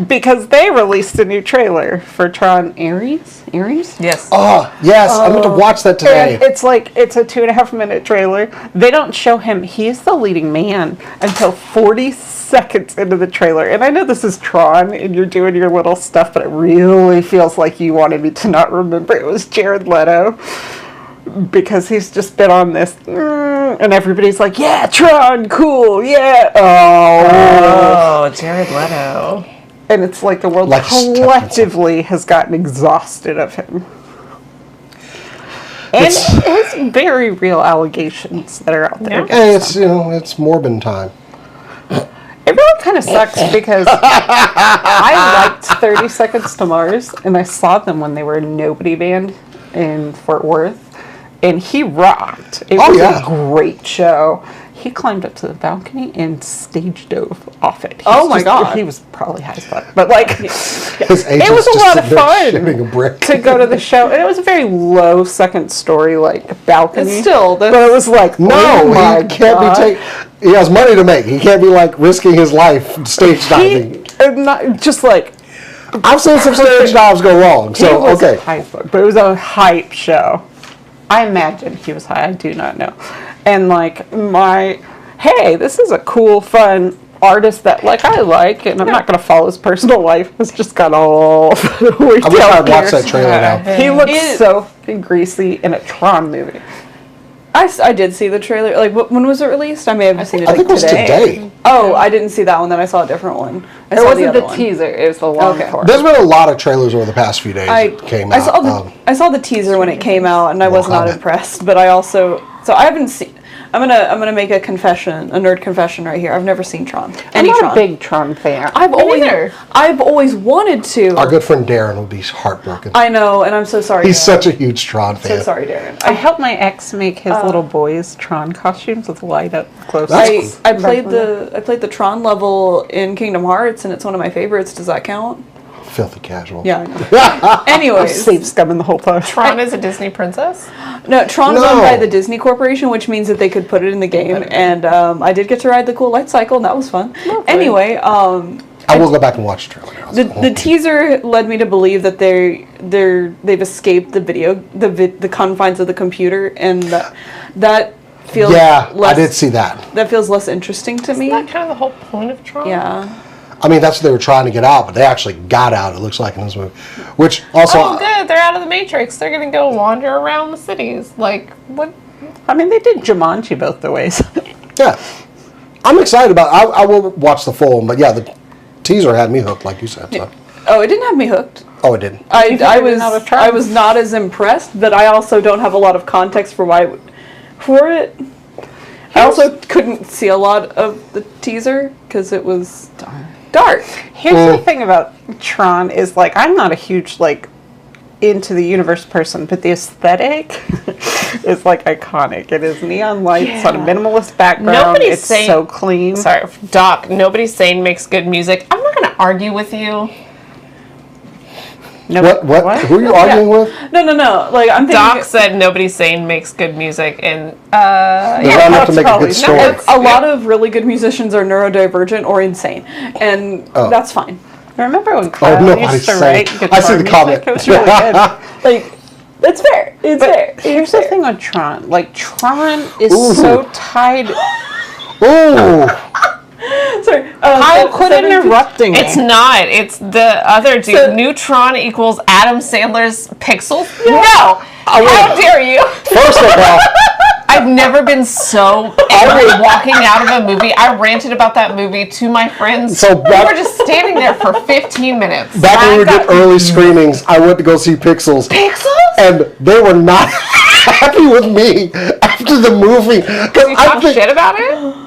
because they released a new trailer for Tron Ares? Yes. oh yes, I'm going to watch that today. And it's a 2.5 minute trailer. They don't show him. He's the leading man until 40 seconds into the trailer. And I know this is Tron and you're doing your little stuff, but it really feels like you wanted me to not remember it was Jared Leto. Because he's just been on this, and everybody's like, yeah, Tron, cool, yeah. Oh, Jared Leto. And it's like the world collectively has gotten exhausted of him. And his very real allegations that are out there. Hey, it's Morbin time. It really kind of sucks because I liked 30 Seconds to Mars, and I saw them when they were a nobody band in Fort Worth. And he rocked. It was a great show. He climbed up to the balcony and stage dove off it. My God. He was probably high as fuck. But like, His it was a lot of fun shipping a brick. to go to the show. And it was a very low second story, like, balcony. It's still, but it was like, No, oh my he can't God. be taking. He has money to make. He can't be like risking his life stage diving. Not just like, I've seen some stage dives go wrong. he So was okay. high as fuck, but it was a hype show. I imagine he was high. I do not know. And like hey, this is a cool, fun artist that like I like, and I'm not going to follow his personal life. It's just got all. I wish I'd watched that trailer now. He looks so fucking greasy in a Tron movie. I did see the trailer. Like, when was it released? I may have seen it I like think it was today. Oh, I didn't see that one. Then I saw a different one. It wasn't the teaser. It was the long form. There's been a lot of trailers over the past few days that came out. I saw the teaser when it came out, and I was not impressed. But I also, I haven't seen. I'm gonna make a confession, a nerd confession right here. I've never seen Tron. I'm not a big Tron fan. I've always wanted to. Our good friend Darren will be heartbroken. I know, and I'm so sorry. He's Darren. such a huge Tron fan. So sorry, Darren. I helped my ex make his little boys Tron costumes with light up close. That's I played the Tron level in Kingdom Hearts, and it's one of my favorites. Does that count? Filthy casual. Yeah. I know. Anyways, Save scumming the whole time. Tron is a Disney princess? no, Tron's owned by the Disney Corporation, which means that they could put it in the game. And I did get to ride the cool light cycle, and that was fun. Lovely. Anyway, I will go back and watch the trailer now. the teaser led me to believe that they've escaped the confines of the computer, and that feels I did see that. That feels less interesting to me. Isn't that kind of the whole point of Tron? Yeah. I mean, that's what they were trying to get out, but they actually got out, it looks like, in this movie. Which also... Oh, good. They're out of the Matrix. They're going to go wander around the cities. Like, what? I mean, they did Jumanji both the ways. Yeah. I'm excited about it. I will watch the full one, but yeah, the teaser had me hooked, like you said. So. Oh, it didn't have me hooked. Oh, it didn't. I was not as impressed, but I also don't have a lot of context for it. I also couldn't see a lot of the teaser because it was dark. Here's the thing about Tron is like I'm not a huge like into the universe person, but the aesthetic is like iconic. It is neon lights on a minimalist background. It's so clean. Sorry, Doc. Nobody's saying makes good music. I'm not going to argue with you. No, What? Who are you arguing with? No. Like I'm thinking. Doc said nobody's saying makes good music, and Does that have to make a good story? A lot of really good musicians are neurodivergent or insane, and that's fine. Remember when Kyle used to write guitar I see the music? comment. It was really good. Like, it's fair. It's fair. Here's the thing with Tron. Like, Tron is so tied. Ooh. Sorry. Kyle, quit interrupting me. it's not. It's the other dude. So- Neutron equals Adam Sandler's Pixels. No. How dare you? First of all, I've never been so angry walking out of a movie. I ranted about that movie to my friends. So We were just standing there for 15 minutes. Back when we did early screenings, I went to go see Pixels. Pixels? And they were not happy with me after the movie. You talk shit about it?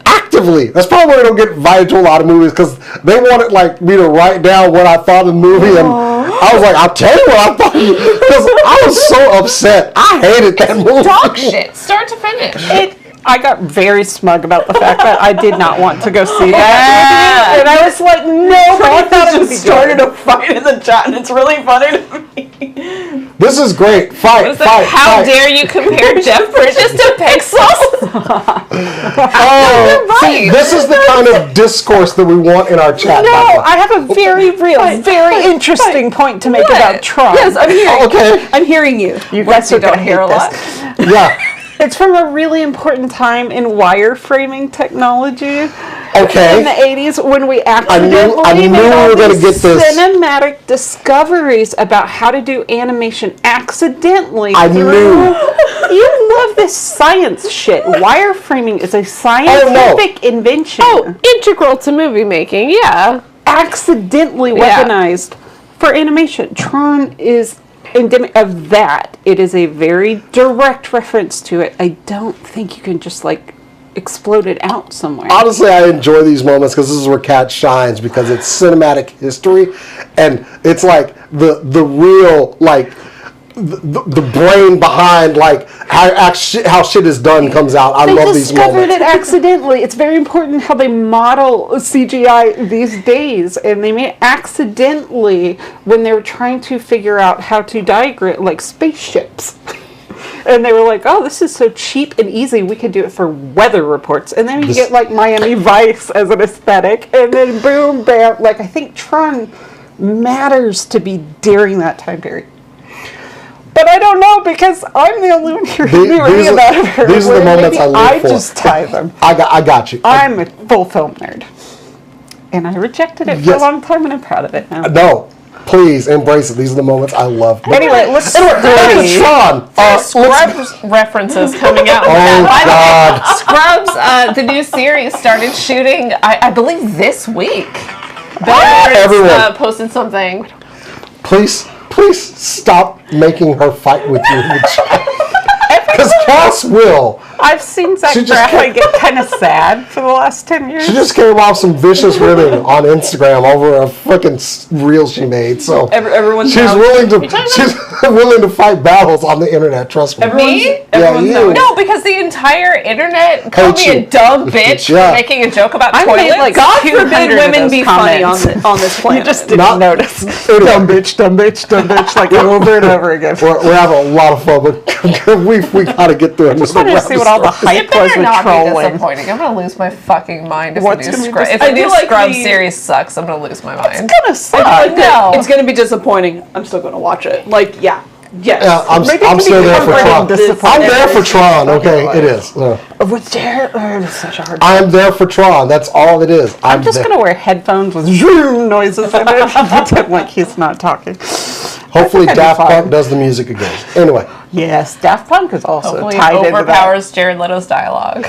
Actively. That's probably why I don't get invited to a lot of movies, because they wanted like me to write down what I thought of the movie, and I was like, I'll tell you what I thought, because I was so upset. I hated that movie. Dog shit, start to finish. I got very smug about the fact that I did not want to go see that. And I was like, nobody thought it just started a fight in the chat, and it's really funny to me. This is great. Fight. How dare you compare Jeff Bridges to Pixels? Oh, see, this is the kind of discourse that we want in our chat. No, I have a very real, very interesting point to make about Tron. Yes, I'm hearing. Okay. I'm hearing you. You guys are don't gonna hear a hate lot. this. Yeah. It's from a really important time in wireframing technology. Okay. In the 80s, when we accidentally I knew made we all were gonna these get this. cinematic discoveries about how to do animation accidentally. I knew. You love this science shit. Wireframing is a scientific invention. Integral to movie making, yeah. Accidentally Yeah. weaponized for animation. Tron is endemic of that. It is a very direct reference to it. I don't think you can just like explode it out somewhere. Honestly, I enjoy these moments because this is where Cat shines, because it's cinematic history, and it's like the real like the brain behind like how shit is done comes out. I love these discovered moments. it accidentally. It's very important how they model CGI these days, and they made it accidentally when they were trying to figure out how to diagram like spaceships. And they were like, oh, this is so cheap and easy, we could do it for weather reports. And then you get like Miami Vice as an aesthetic, and then boom, bam. Like, I think Tron matters to be during that time period. But I don't know, because I'm the only one here who knew anything about it. These are the moments I live for. I just tie them. I got you. I'm a full film nerd. And I rejected it for a long time, and I'm proud of it now. No, please embrace it. These are the moments I love. Anyway, let's back to Tron. Scrubs references coming out. Oh, God. Scrubs, the new series started shooting, I believe, this week. Everyone. Posted something. Please stop making her fight with you in the chat. Because Cass will. I've seen Zach Braff get kind of sad for the last 10 years. She just came off some vicious ribbing on Instagram over a freaking reel she made. So everyone's she's willing to fight battles on the internet. Trust me. Me? Everyone's you. No, because the entire internet called me a dumb bitch Yeah. for making a joke about I toilets. made like God 200 forbid of women those be funny comments. on this planet. You just didn't notice. Dumb bitch, dumb bitch, dumb bitch, like over and over again. We're having a lot of fun, but we got to get through it. I wanted to see what all the hype It better was with not be trolling. disappointing. I'm gonna lose my fucking mind if What's the new gonna be Scrubs, if I the do new like Scrubs the- series sucks. I'm gonna lose my mind. It's gonna suck. No. It's gonna be disappointing. I'm still gonna watch it. Like, yeah. Yes. Yeah, I'm still there for Tron. I'm there for Tron. Okay, it is. With Jared, it's such a hard. I'm there for Tron. That's all it is. I'm just gonna wear headphones with zoom noises in it, pretend like he's not talking. Hopefully, That'd be Daft fun. Punk does the music again. Anyway, Yes, Daft Punk is also Hopefully, tied it into that. overpowers Jared Leto's dialogue.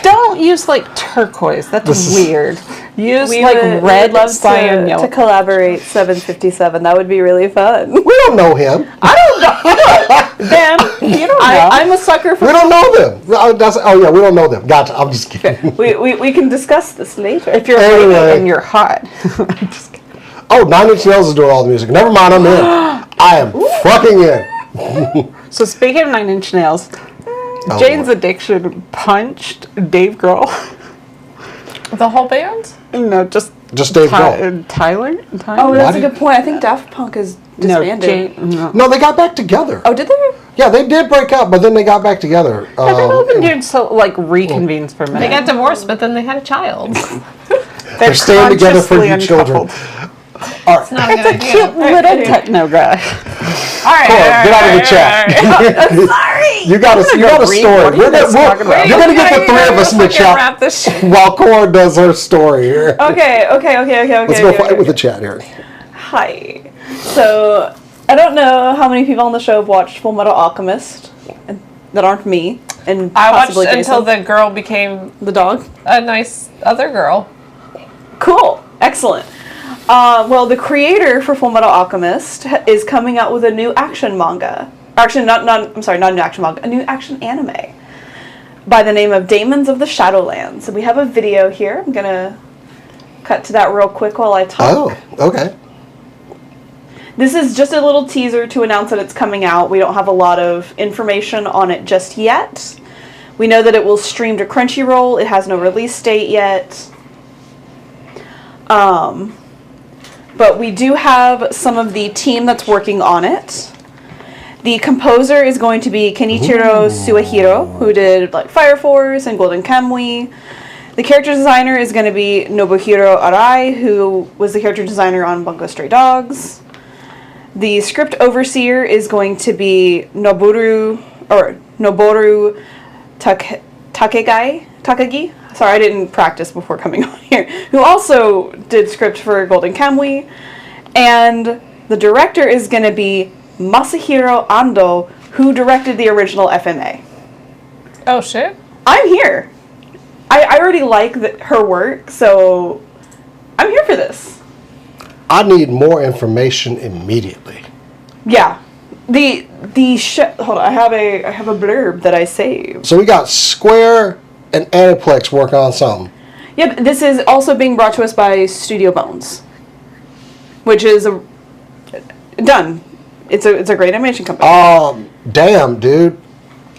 Don't use like turquoise. That's weird. Use like would red, love cyan, to yellow. collaborate 757. That would be really fun. we don't know him. Then you don't know. I'm a sucker for. We don't know them. Oh yeah, we don't know them. Gotcha. I'm just kidding. We can discuss this later. if you're Anyway. lady and you're hot. Just kidding. Oh, 9 Inch Nails is doing all the music. Never mind, I'm in. I am fucking in. So speaking of 9 Inch Nails, Jane's Addiction punched Dave Grohl. The whole band? No, just Dave Grohl. Tyler. Oh, that's Why a good point. I think Daft Punk is no, disbanded. Jane. No. No, they got back together. Oh, did they? Yeah, they did break up, but then they got back together. They've all been doing so like reconvenes for a minute. They got divorced, but then they had a child. They're staying together for you consciously children. uncoupled. All right, Not a good idea. Cute little techno guy. All right, Cora, get out of the chat. Sorry. You got a story. What are you guys talking about? You're gonna get the three of us in the chat Wrap this shit. while Cora does her story here. Okay. Let's go fight with the chat here. Hi. So I don't know how many people on the show have watched Full Metal Alchemist. that aren't me and I watched possibly until Jason. the girl became The dog. a nice other girl. Cool. Excellent. Well, the creator for Full Metal Alchemist is coming out with a new action manga. Actually, not an action manga, a new action anime by the name of Daemons of the Shadowlands. So we have a video here. I'm going to cut to that real quick while I talk. Oh, okay. This is just a little teaser to announce that it's coming out. We don't have a lot of information on it just yet. We know that it will stream to Crunchyroll. It has no release date yet. But we do have some of the team that's working on it. The composer is going to be Kenichiro Suehiro, who did like Fire Force and Golden Kamuy. The character designer is going to be Nobuhiro Arai, who was the character designer on Bungo Stray Dogs. The script overseer is going to be Noboru Takagi. Sorry, I didn't practice before coming on here. Who also did script for Golden Kamuy. And the director is going to be Masahiro Ando, who directed the original FMA. Oh shit! I'm here. I already like her work, so I'm here for this. I need more information immediately. Yeah. Hold on, I have a blurb that I saved. So we got Square and Aniplex working on something. Yep, this is also being brought to us by Studio Bones, which is done. It's a great animation company. Damn, dude.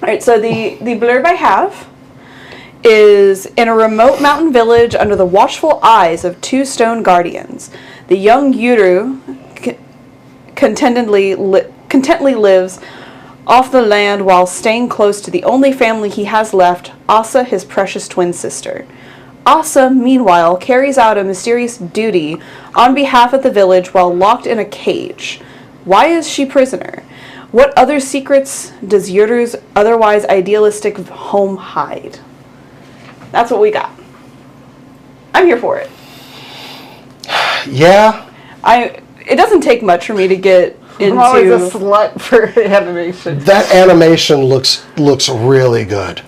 All right, so the blurb I have is in a remote mountain village under the watchful eyes of two stone guardians. The young Yuru contently lives off the land while staying close to the only family he has left, Asa, his precious twin sister. Asa, meanwhile, carries out a mysterious duty on behalf of the village while locked in a cage. Why is she prisoner? What other secrets does Yuru's otherwise idealistic home hide? That's what we got. I'm here for it. Yeah. It doesn't take much for me to get into. I'm always a slut for animation. That animation looks really good.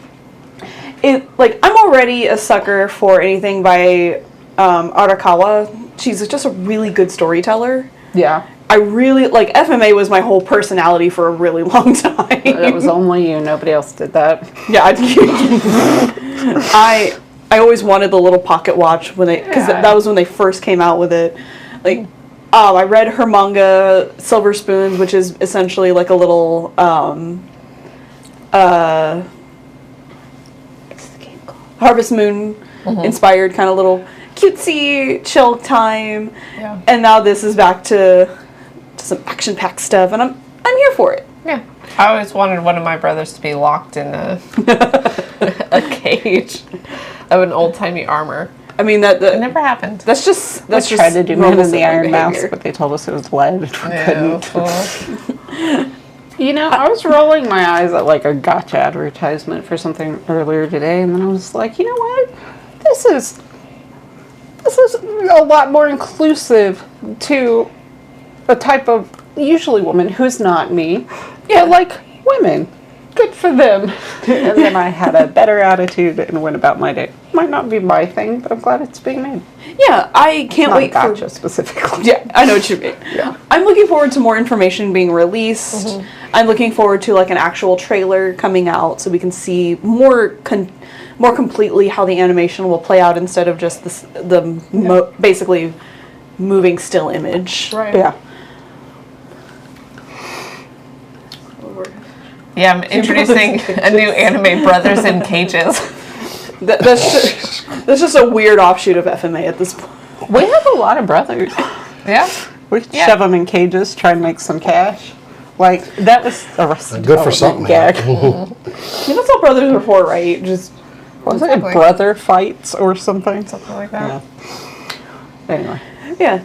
I'm already a sucker for anything by Arakawa. She's just a really good storyteller. Yeah. I really FMA was my whole personality for a really long time. It was only you. Nobody else did that. Yeah, I always wanted the little pocket watch because that was when they first came out with it. I read her manga Silver Spoons, which is essentially like a little what's the game called? Harvest Moon inspired kind of little cutesy chill time. Yeah. And now this is back to some action-packed stuff, and I'm here for it. Yeah. I always wanted one of my brothers to be locked in a cage of an old-timey armor. I mean It never happened. That's just We tried to do Man normal in the Iron behavior. Mouse, but they told us it was lead and we couldn't. Cool. You know, I was rolling my eyes at like a gotcha advertisement for something earlier today, and then I was like, you know what? This is a lot more inclusive to a type of usually woman who's not me. Yeah, like women. Good for them. And then I had a better attitude and went about my day. Might not be my thing, but I'm glad it's being made. Yeah, I can't Not wait gotcha specifically. Yeah, I know what you mean. Yeah. I'm looking forward to more information being released. I'm looking forward to an actual trailer coming out so we can see more completely how the animation will play out instead of just basically moving still image. Right. Yeah. Yeah, I'm introducing a new anime, Brothers in Cages. That's just a weird offshoot of FMA at this point. We have a lot of brothers. Yeah. We shove them in cages, try and make some cash. That was a Good for something. gag. I mean, that's all brothers are for, right? Just Was it Exactly. brother fights or something? Something like that. Yeah. Anyway. yeah.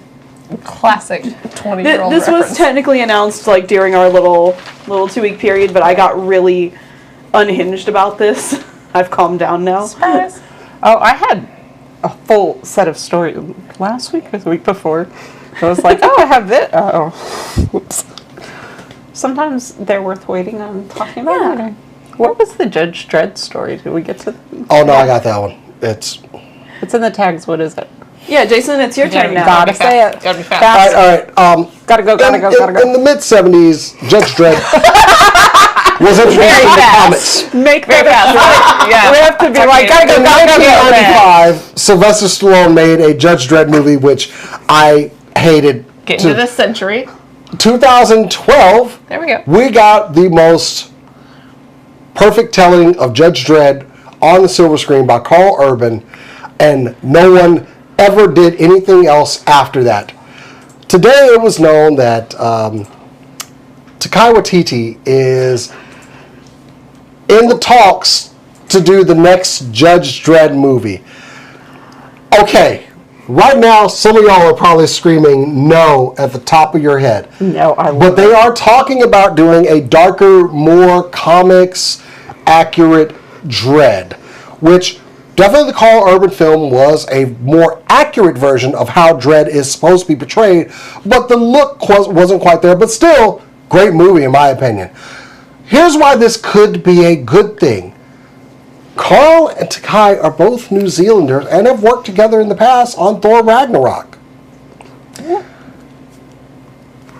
Classic 20-year-old This was reference. technically announced during our little 2-week period, but I got really unhinged about this. I've calmed down now. Surprise. Oh, I had a full set of stories last week or the week before. I was like, oh, I have this. Oh, whoops. Sometimes they're worth waiting on talking about Yeah. later. What was the Judge Dredd story? Did we get to? Oh no, I got that one. It's It's in the tags. What is it? Yeah, Jason, it's your turn now. Gotta say it. Gotta be fast. all right. Gotta go. In the mid '70s, Judge Dredd was introduced in the comics. Make Very that fast. Yeah. We have to be like, gotta go, In gotta go. 1995, Sylvester Stallone made a Judge Dredd movie, which I hated. Get into this century. 2012, There we go. we got the most perfect telling of Judge Dredd on the silver screen by Carl Urban, and no one ever did anything else after that. Today it was known that Taika Waititi is in the talks to do the next Judge Dredd movie. Okay, right now some of y'all are probably screaming no at the top of your head. No, I love But they are talking about doing a darker, more comics accurate Dredd, which definitely the Carl Urban film was a more accurate version of how Dredd is supposed to be portrayed, but the look wasn't quite there. But still, great movie in my opinion. Here's why this could be a good thing. Carl and Takai are both New Zealanders and have worked together in the past on Thor Ragnarok.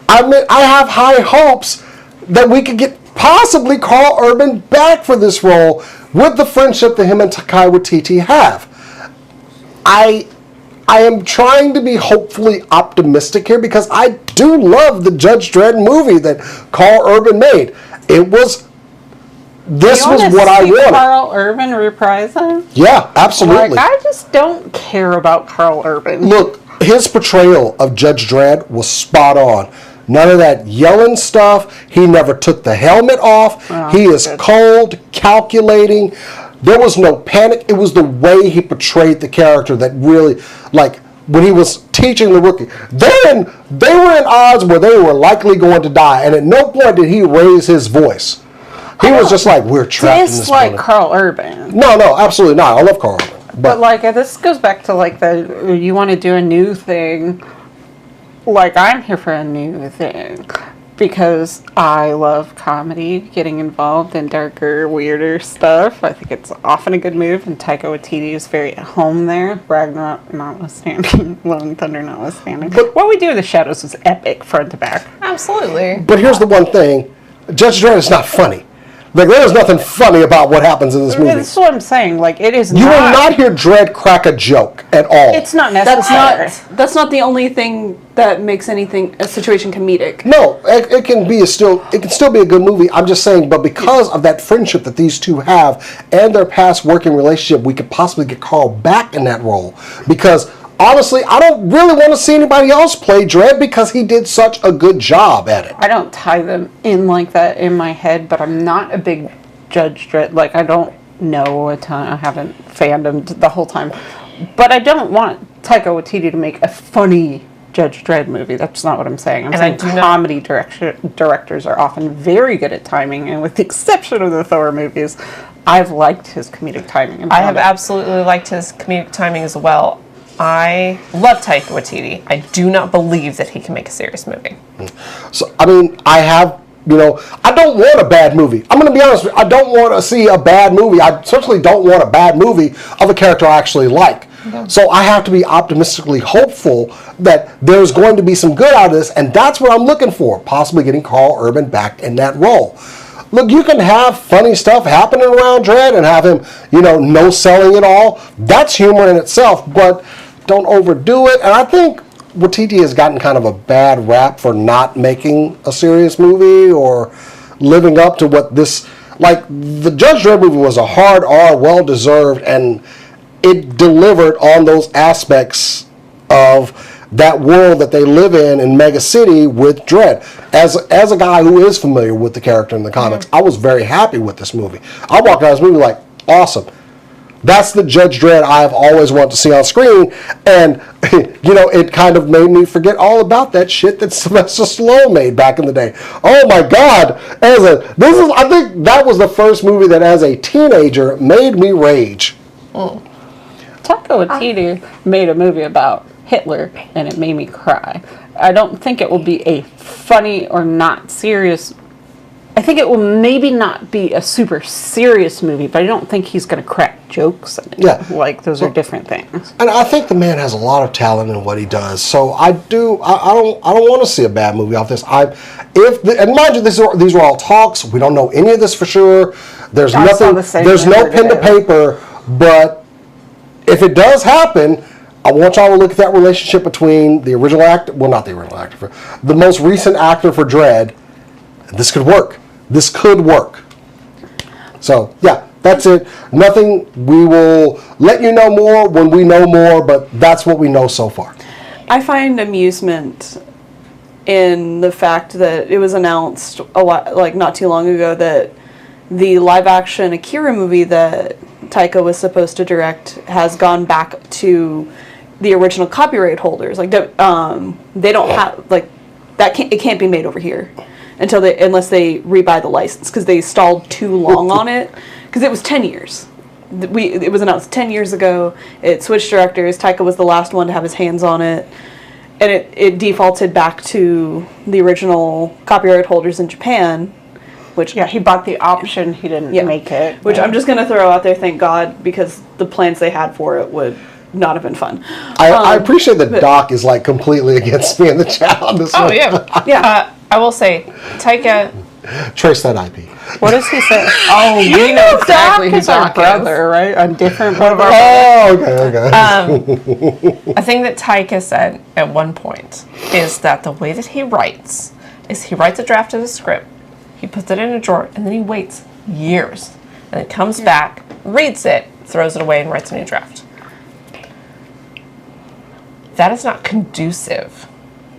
I have high hopes that we could get possibly Carl Urban back for this role with the friendship that him and Taika Waititi have. I am trying to be hopefully optimistic here because I do love the Judge Dredd movie that Carl Urban made. This was what I wanted. Carl Urban reprising? Yeah, absolutely. Like, I just don't care about Carl Urban. Look, his portrayal of Judge Dredd was spot on. None of that yelling stuff. He never took the helmet off. He is cold, calculating. There was no panic. It was the way he portrayed the character that really, like, when he was teaching the rookie. Then they were in odds where they were likely going to die, and at no point did he raise his voice. He was just like, we're trapped in this Dislike building. Carl Urban. No, absolutely not. I love Carl Urban. But like, this goes back to like you want to do a new thing. Like, I'm here for a new thing because I love comedy, getting involved in darker, weirder stuff. I think it's often a good move, and Taika Waititi is very at home there. Ragnarok notwithstanding, Lone Thunder notwithstanding. But what we do in the shadows is epic, front to back. Absolutely. But here's the one thing. Judge Dredd is not funny. Like, there's nothing funny about what happens in this movie. That's what I'm saying. Like, it is You will not hear Dredd crack a joke at all. It's not That's necessary. that's not the only thing that makes a situation comedic. No, it can still be a good movie. I'm just saying, but because of that friendship that these two have and their past working relationship, we could possibly get Carl back in that role. Because honestly, I don't really want to see anybody else play Dredd because he did such a good job at it. I don't tie them in like that in my head, but I'm not a big Judge Dredd. Like, I don't know a ton. I haven't fandomed the whole time. But I don't want Taika Waititi to make a funny Judge Dredd movie. That's not what I'm saying. I'm saying comedy directors are often very good at timing, and with the exception of the Thor movies, I've liked his comedic timing. I have absolutely liked his comedic timing as well. I love Taika Waititi. I do not believe that he can make a serious movie. So, I mean, I don't want a bad movie. I'm going to be honest with you. I don't want to see a bad movie. I certainly don't want a bad movie of a character I actually like. Okay. So I have to be optimistically hopeful that there's going to be some good out of this, and that's what I'm looking for, possibly getting Carl Urban back in that role. Look, you can have funny stuff happening around Dredd and have him, no selling it all. That's humor in itself, but don't overdo it. And I think Waititi has gotten kind of a bad rap for not making a serious movie or living up to what this, like, the Judge Dredd movie was a hard R, well-deserved, and it delivered on those aspects of that world that they live in Mega City with Dredd. As a guy who is familiar with the character in the comics, I was very happy with this movie. I walked out of this movie like, awesome. That's the Judge Dredd I've always wanted to see on screen, and it kind of made me forget all about that shit that Sylvester Stallone made back in the day. Oh my God! I think that was the first movie that, as a teenager, made me rage. Taika Waititi made a movie about Hitler, and it made me cry. I don't think it will be a funny or not serious. I think it will maybe not be a super serious movie, but I don't think he's going to crack jokes in it. Yeah. Like, those are different things. And I think the man has a lot of talent in what he does. So I don't want to see a bad movie off this. And mind you, these are all talks. We don't know any of this for sure. There's I saw nothing. the same There's thing no pen to today. paper. But if it does happen, I want y'all to look at that relationship between the original actor. Well, not the original actor. The most recent actor for Dredd. This could work. This could work. So, yeah, that's it. Nothing. We will let you know more when we know more, but that's what we know so far. I find amusement in the fact that it was announced not too long ago that the live-action Akira movie that Taika was supposed to direct has gone back to the original copyright holders. Like, they don't have that. It can't be made over here unless they rebuy the license, because they stalled too long on it, because it was 10 years. It was announced 10 years ago. It switched directors. Taika was the last one to have his hands on it, and it defaulted back to the original copyright holders in Japan, which Yeah, he bought the option. He didn't make it. Which I'm just going to throw out there, thank God, because the plans they had for it would not have been fun. I appreciate that Doc is like completely against me in the chat on this Oh one. yeah. Yeah. I will say, Taika. Trace that IP. What does he say? Oh, we know exactly Doc who's is our our brother, right? A different one of our Oh, okay. A thing that Taika said at one point is that the way that he writes is he writes a draft of the script, he puts it in a drawer, and then he waits years. And then comes back, reads it, throws it away, and writes a new draft. That is not conducive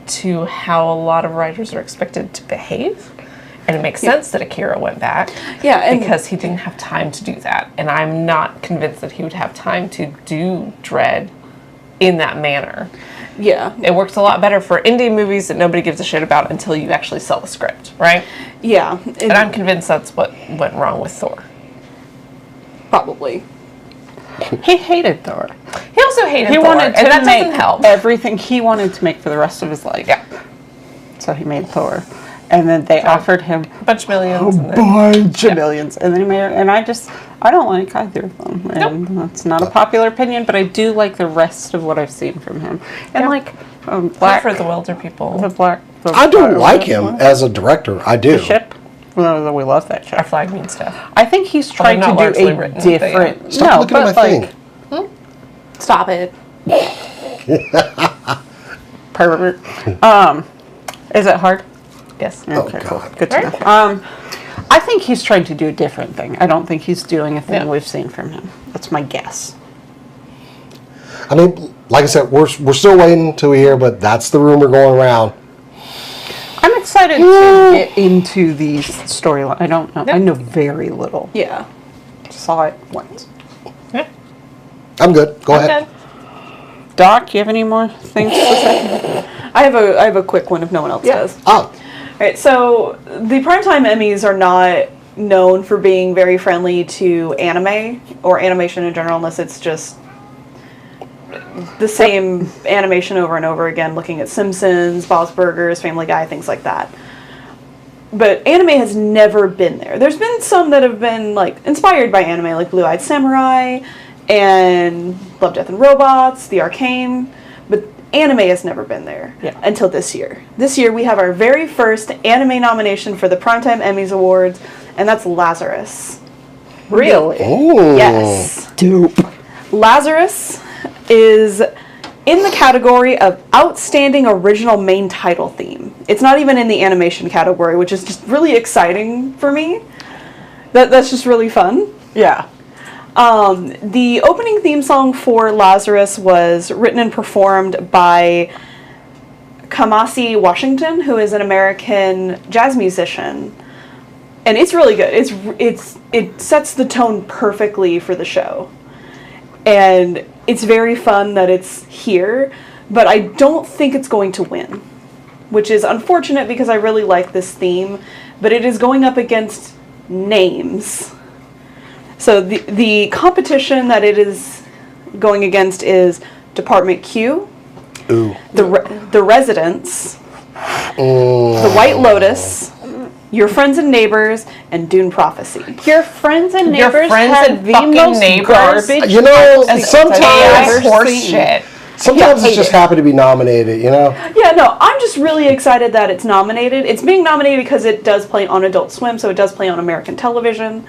to how a lot of writers are expected to behave. And it makes sense that Akira went back. Yeah, and because he didn't have time to do that. And I'm not convinced that he would have time to do Dredd in that manner. yeah, It works a lot better for indie movies that nobody gives a shit about until you actually sell the script, right? yeah, And I'm convinced that's what went wrong with Thor. probably. He hated Thor. He also hated He Thor, wanted to and that make doesn't help. everything he wanted to make for the rest of his life. Yeah. So he made Thor. And then they offered him A bunch of millions. and then, bunch of millions. And then he made it. And I don't like either of them. And that's not a popular opinion, but I do like the rest of what I've seen from him. And Black for the Wilder people. I do like him as a director. I do. The ship. Well, we love that ship. Our flag means stuff. I think he's trying not to largely do a written, but different. Stop looking at my thing. Stop it. Pervert. Is it hard? Yes. Okay, cool. God. Good to know. I think he's trying to do a different thing. I don't think he's doing a thing Yeah. we've seen from him. That's my guess. I mean, like I said, we're still waiting to hear, but that's the rumor going around. I'm excited to get into these storylines. I don't know. Yeah. I know very little. Yeah. Saw it once. Yeah. I'm good. Go ahead. Okay. Doc, you have any more things to say? I have a quick one if no one else does. Oh, Alright, so the Primetime Emmys are not known for being very friendly to anime or animation in general, unless it's just the same animation over and over again, looking at Simpsons, Bob's Burgers, Family Guy, things like that. But anime has never been there. There's been some that have been inspired by anime, like Blue Eyed Samurai and Love, Death and Robots, The Arcane, but anime has never been there until this year. This year we have our very first anime nomination for the Primetime Emmys Awards, and that's Lazarus. Really? ooh. Yes. Dope. Lazarus is in the category of Outstanding Original Main Title Theme. It's not even in the animation category, which is just really exciting for me. That's just really fun. Yeah. The opening theme song for Lazarus was written and performed by Kamasi Washington, who is an American jazz musician. And it's really good. It sets the tone perfectly for the show. And it's very fun that it's here, but I don't think it's going to win, which is unfortunate because I really like this theme, but it is going up against names. So the competition that it is going against is Department Q, Ooh. The Residents, The White Lotus, Your Friends and Neighbors, and Dune Prophecy. Your Friends and Your Neighbors Friends had and the fucking most Neighbors? garbage. You know, AI sometimes horse seen. shit. sometimes it's just happy to be nominated, you know? Yeah, no, I'm just really excited that it's nominated. It's being nominated because it does play on Adult Swim, so it does play on American television.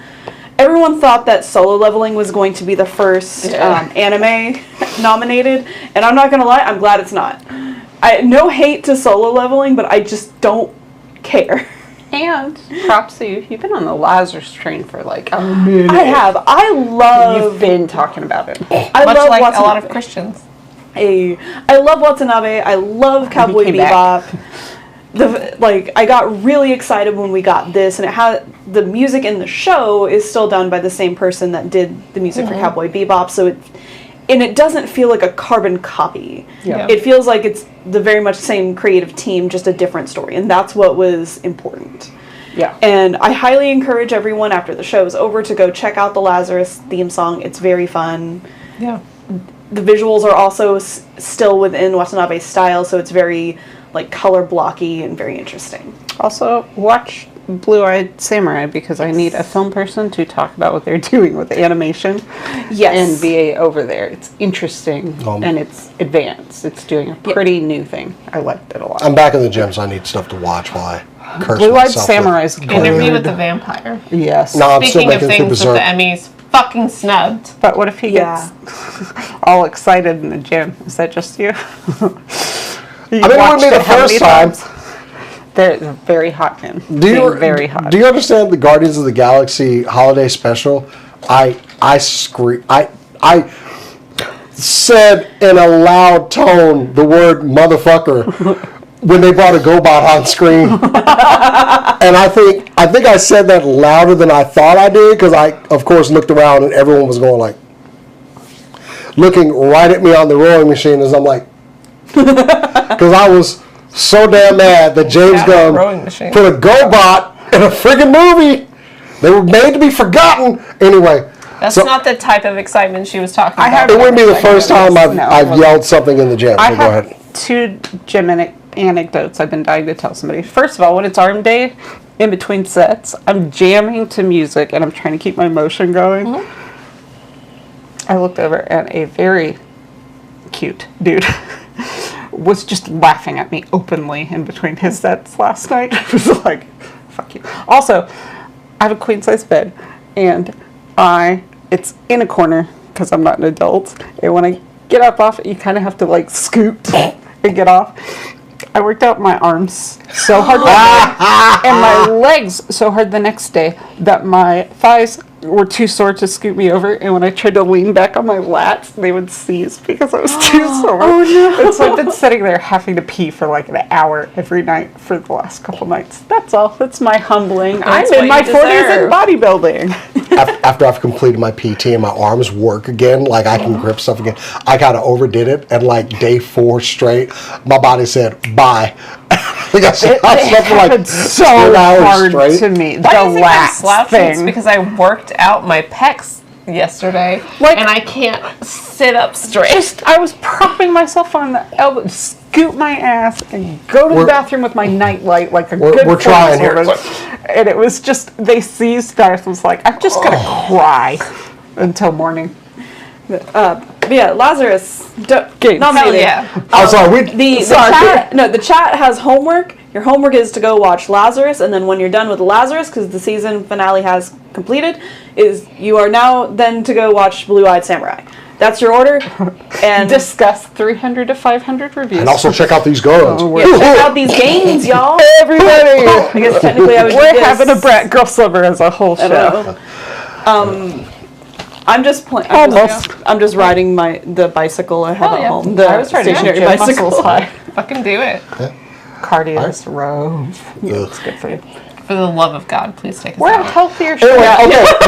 Everyone thought that Solo Leveling was going to be the first anime nominated, and I'm not gonna lie, I'm glad it's not. No hate to Solo Leveling, but I just don't care. And props to you. You've been on the Lazarus train for like a minute. I have. I love. You've been talking about it. I Much love like Watanabe. a lot of Christians. I love Watanabe. I love Cowboy came Bebop. I got really excited when we got this, and it had the music in the show is still done by the same person that did the music for Cowboy Bebop. So it doesn't feel like a carbon copy. Yeah. It feels like it's the very much same creative team, just a different story, and that's what was important. Yeah. And I highly encourage everyone after the show is over to go check out the Lazarus theme song. It's very fun. Yeah. The visuals are also still within Watanabe's style, so it's very like color blocky and very interesting. Also, watch Blue-Eyed Samurai because I need a film person to talk about what they're doing with the animation Yes. and VA over there. It's interesting and it's advanced. It's doing a pretty new thing. I liked it a lot. I'm back in the gym, so I need stuff to watch while I curse Blue-Eyed myself. Samurai's good. Interview with the Vampire. Yes. No, I'm still Speaking of making it through things that the Berserk. Emmys fucking snubbed. But what if he gets all excited in the gym? Is that just you? I mean, it wouldn't be the first time. They're very hot, man. Do you Very hot. Do you understand the Guardians of the Galaxy holiday special? I said in a loud tone the word motherfucker when they brought a GoBot on screen, and I think I said that louder than I thought I did because I, of course, looked around and everyone was going like, looking right at me on the rowing machine as I'm like, because I was so damn mad that James Gunn rowing machine. put a GoBot in a friggin' movie. They were made to be forgotten. Anyway, That's so not the type of excitement she was talking about. it wouldn't be the first time I've No. yelled something in the gym. I So go have ahead. 2 gym anecdotes I've been dying to tell somebody. First of all, when it's arm day, in between sets, I'm jamming to music and I'm trying to keep my motion going. I looked over and a very cute dude was just laughing at me openly in between his sets last night. I was like, fuck you. Also, I have a queen size bed and it's in a corner because I'm not an adult. And when I get up off it, you kind of have to like scoot and get off. I worked out my arms so hard and my legs so hard the next day that my thighs were too sore to scoot me over, and when I tried to lean back on my lats, they would seize because I was too sore. Oh no! And so I've been sitting there having to pee for like an hour every night for the last couple nights. That's all. That's my humbling. That's I'm in what my you 40s deserve. in bodybuilding. After I've completed my PT and my arms work again, like I can grip stuff again, I kind of overdid it. And like day 4 straight, my body said, bye. Like I slept for like happened so 10 hours hard straight. to me. Why do you The think I'm last slouching? It's thing. because I worked out my pecs yesterday, and I can't sit up straight. I was propping myself on the elbow, scoot my ass, and go to the bathroom with my nightlight like a good we're trying here. woman. And it was just, they seized that. I was like, I'm just going to cry until morning. But yeah, Lazarus Games. nominated. Hell yeah. I'm sorry. The chat has homework. Your homework is to go watch Lazarus, and then when you're done with Lazarus, because the season finale has completed, you are now then to go watch Blue-Eyed Samurai. That's your order. And Discuss 300 to 500 reviews. And also check out these guns. yeah, check out these games, y'all. Everybody! I guess technically I would do We're this. having a Brat Girl Summer as a whole I show. don't know. I'm just playing. Almost. I'm just riding the bicycle I have Hell at yeah. home. I The was trying to stationary get bicycle. muscles high. Fucking do it. Cardio rove. Ugh. It's good for you. For the love of God, please take us We're a out. healthier show. Anyway, okay,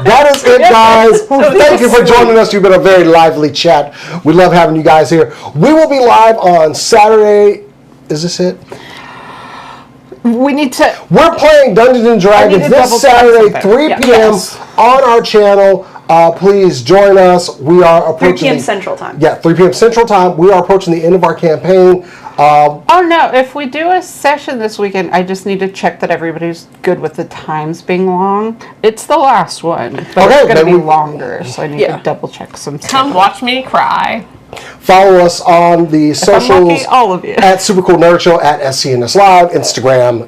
that is it, guys. Thank you for joining us. You've been a very lively chat. We love having you guys here. We will be live on Saturday. Is this it? We need to. We're playing Dungeons and Dragons to this double check Saturday, something. 3 Yeah. p.m. Yes. on our channel. Please join us. We are 3 approaching p.m. Central Time. Yeah, 3 p.m. Central Time. We are approaching the end of our campaign. Oh no, if we do a session this weekend, I just need to check that everybody's good with the times being long. It's the last one, but Okay, it's going to then be we- longer, so I need Yeah. to double check some Come stuff. watch me cry. Follow us on the I'm socials lucky, all of you. at Super Cool Nerd Show, at SCNS Live, Instagram,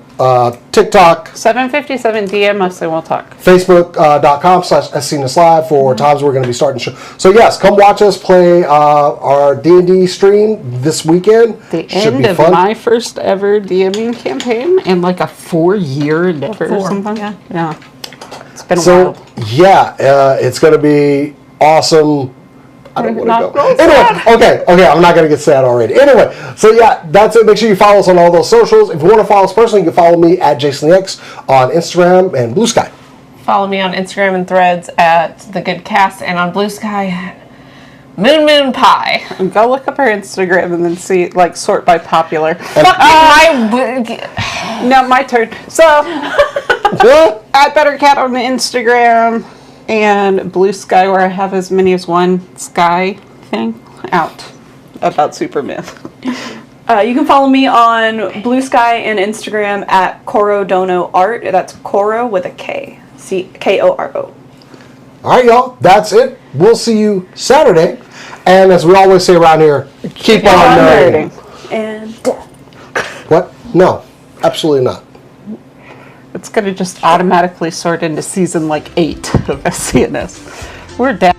TikTok, 7:57 DM us and we'll talk. Facebook.com/SCNS Live for times we're going to be starting the show. So yes, come watch us play our D&D stream this weekend. The Should end be of fun. my first ever DMing campaign and like a 4-year endeavor or 4, something. yeah. Yeah. It's been So wild. yeah, it's going to be awesome. I don't want Not to go. real Anyway, okay, I'm not going to get sad already. Anyway, so yeah, that's it. Make sure you follow us on all those socials. If you want to follow us personally, you can follow me at JasonX on Instagram and Blue Sky. Follow me on Instagram and Threads at The Good Cast and on Blue Sky at Moon Pie. Go look up our Instagram and then see, like, sort by popular. Now my turn. So, at Better Cat on the Instagram and Blue Sky, where I have as many as one sky thing out about Superman. You can follow me on Blue Sky and Instagram at Korodono Art. That's Koro with a K. Koro. All right, y'all. That's it. We'll see you Saturday. And as we always say around here, keep on nerding. And What? No, absolutely not. It's going to just automatically sort into season like 8 of SCNS. We're down.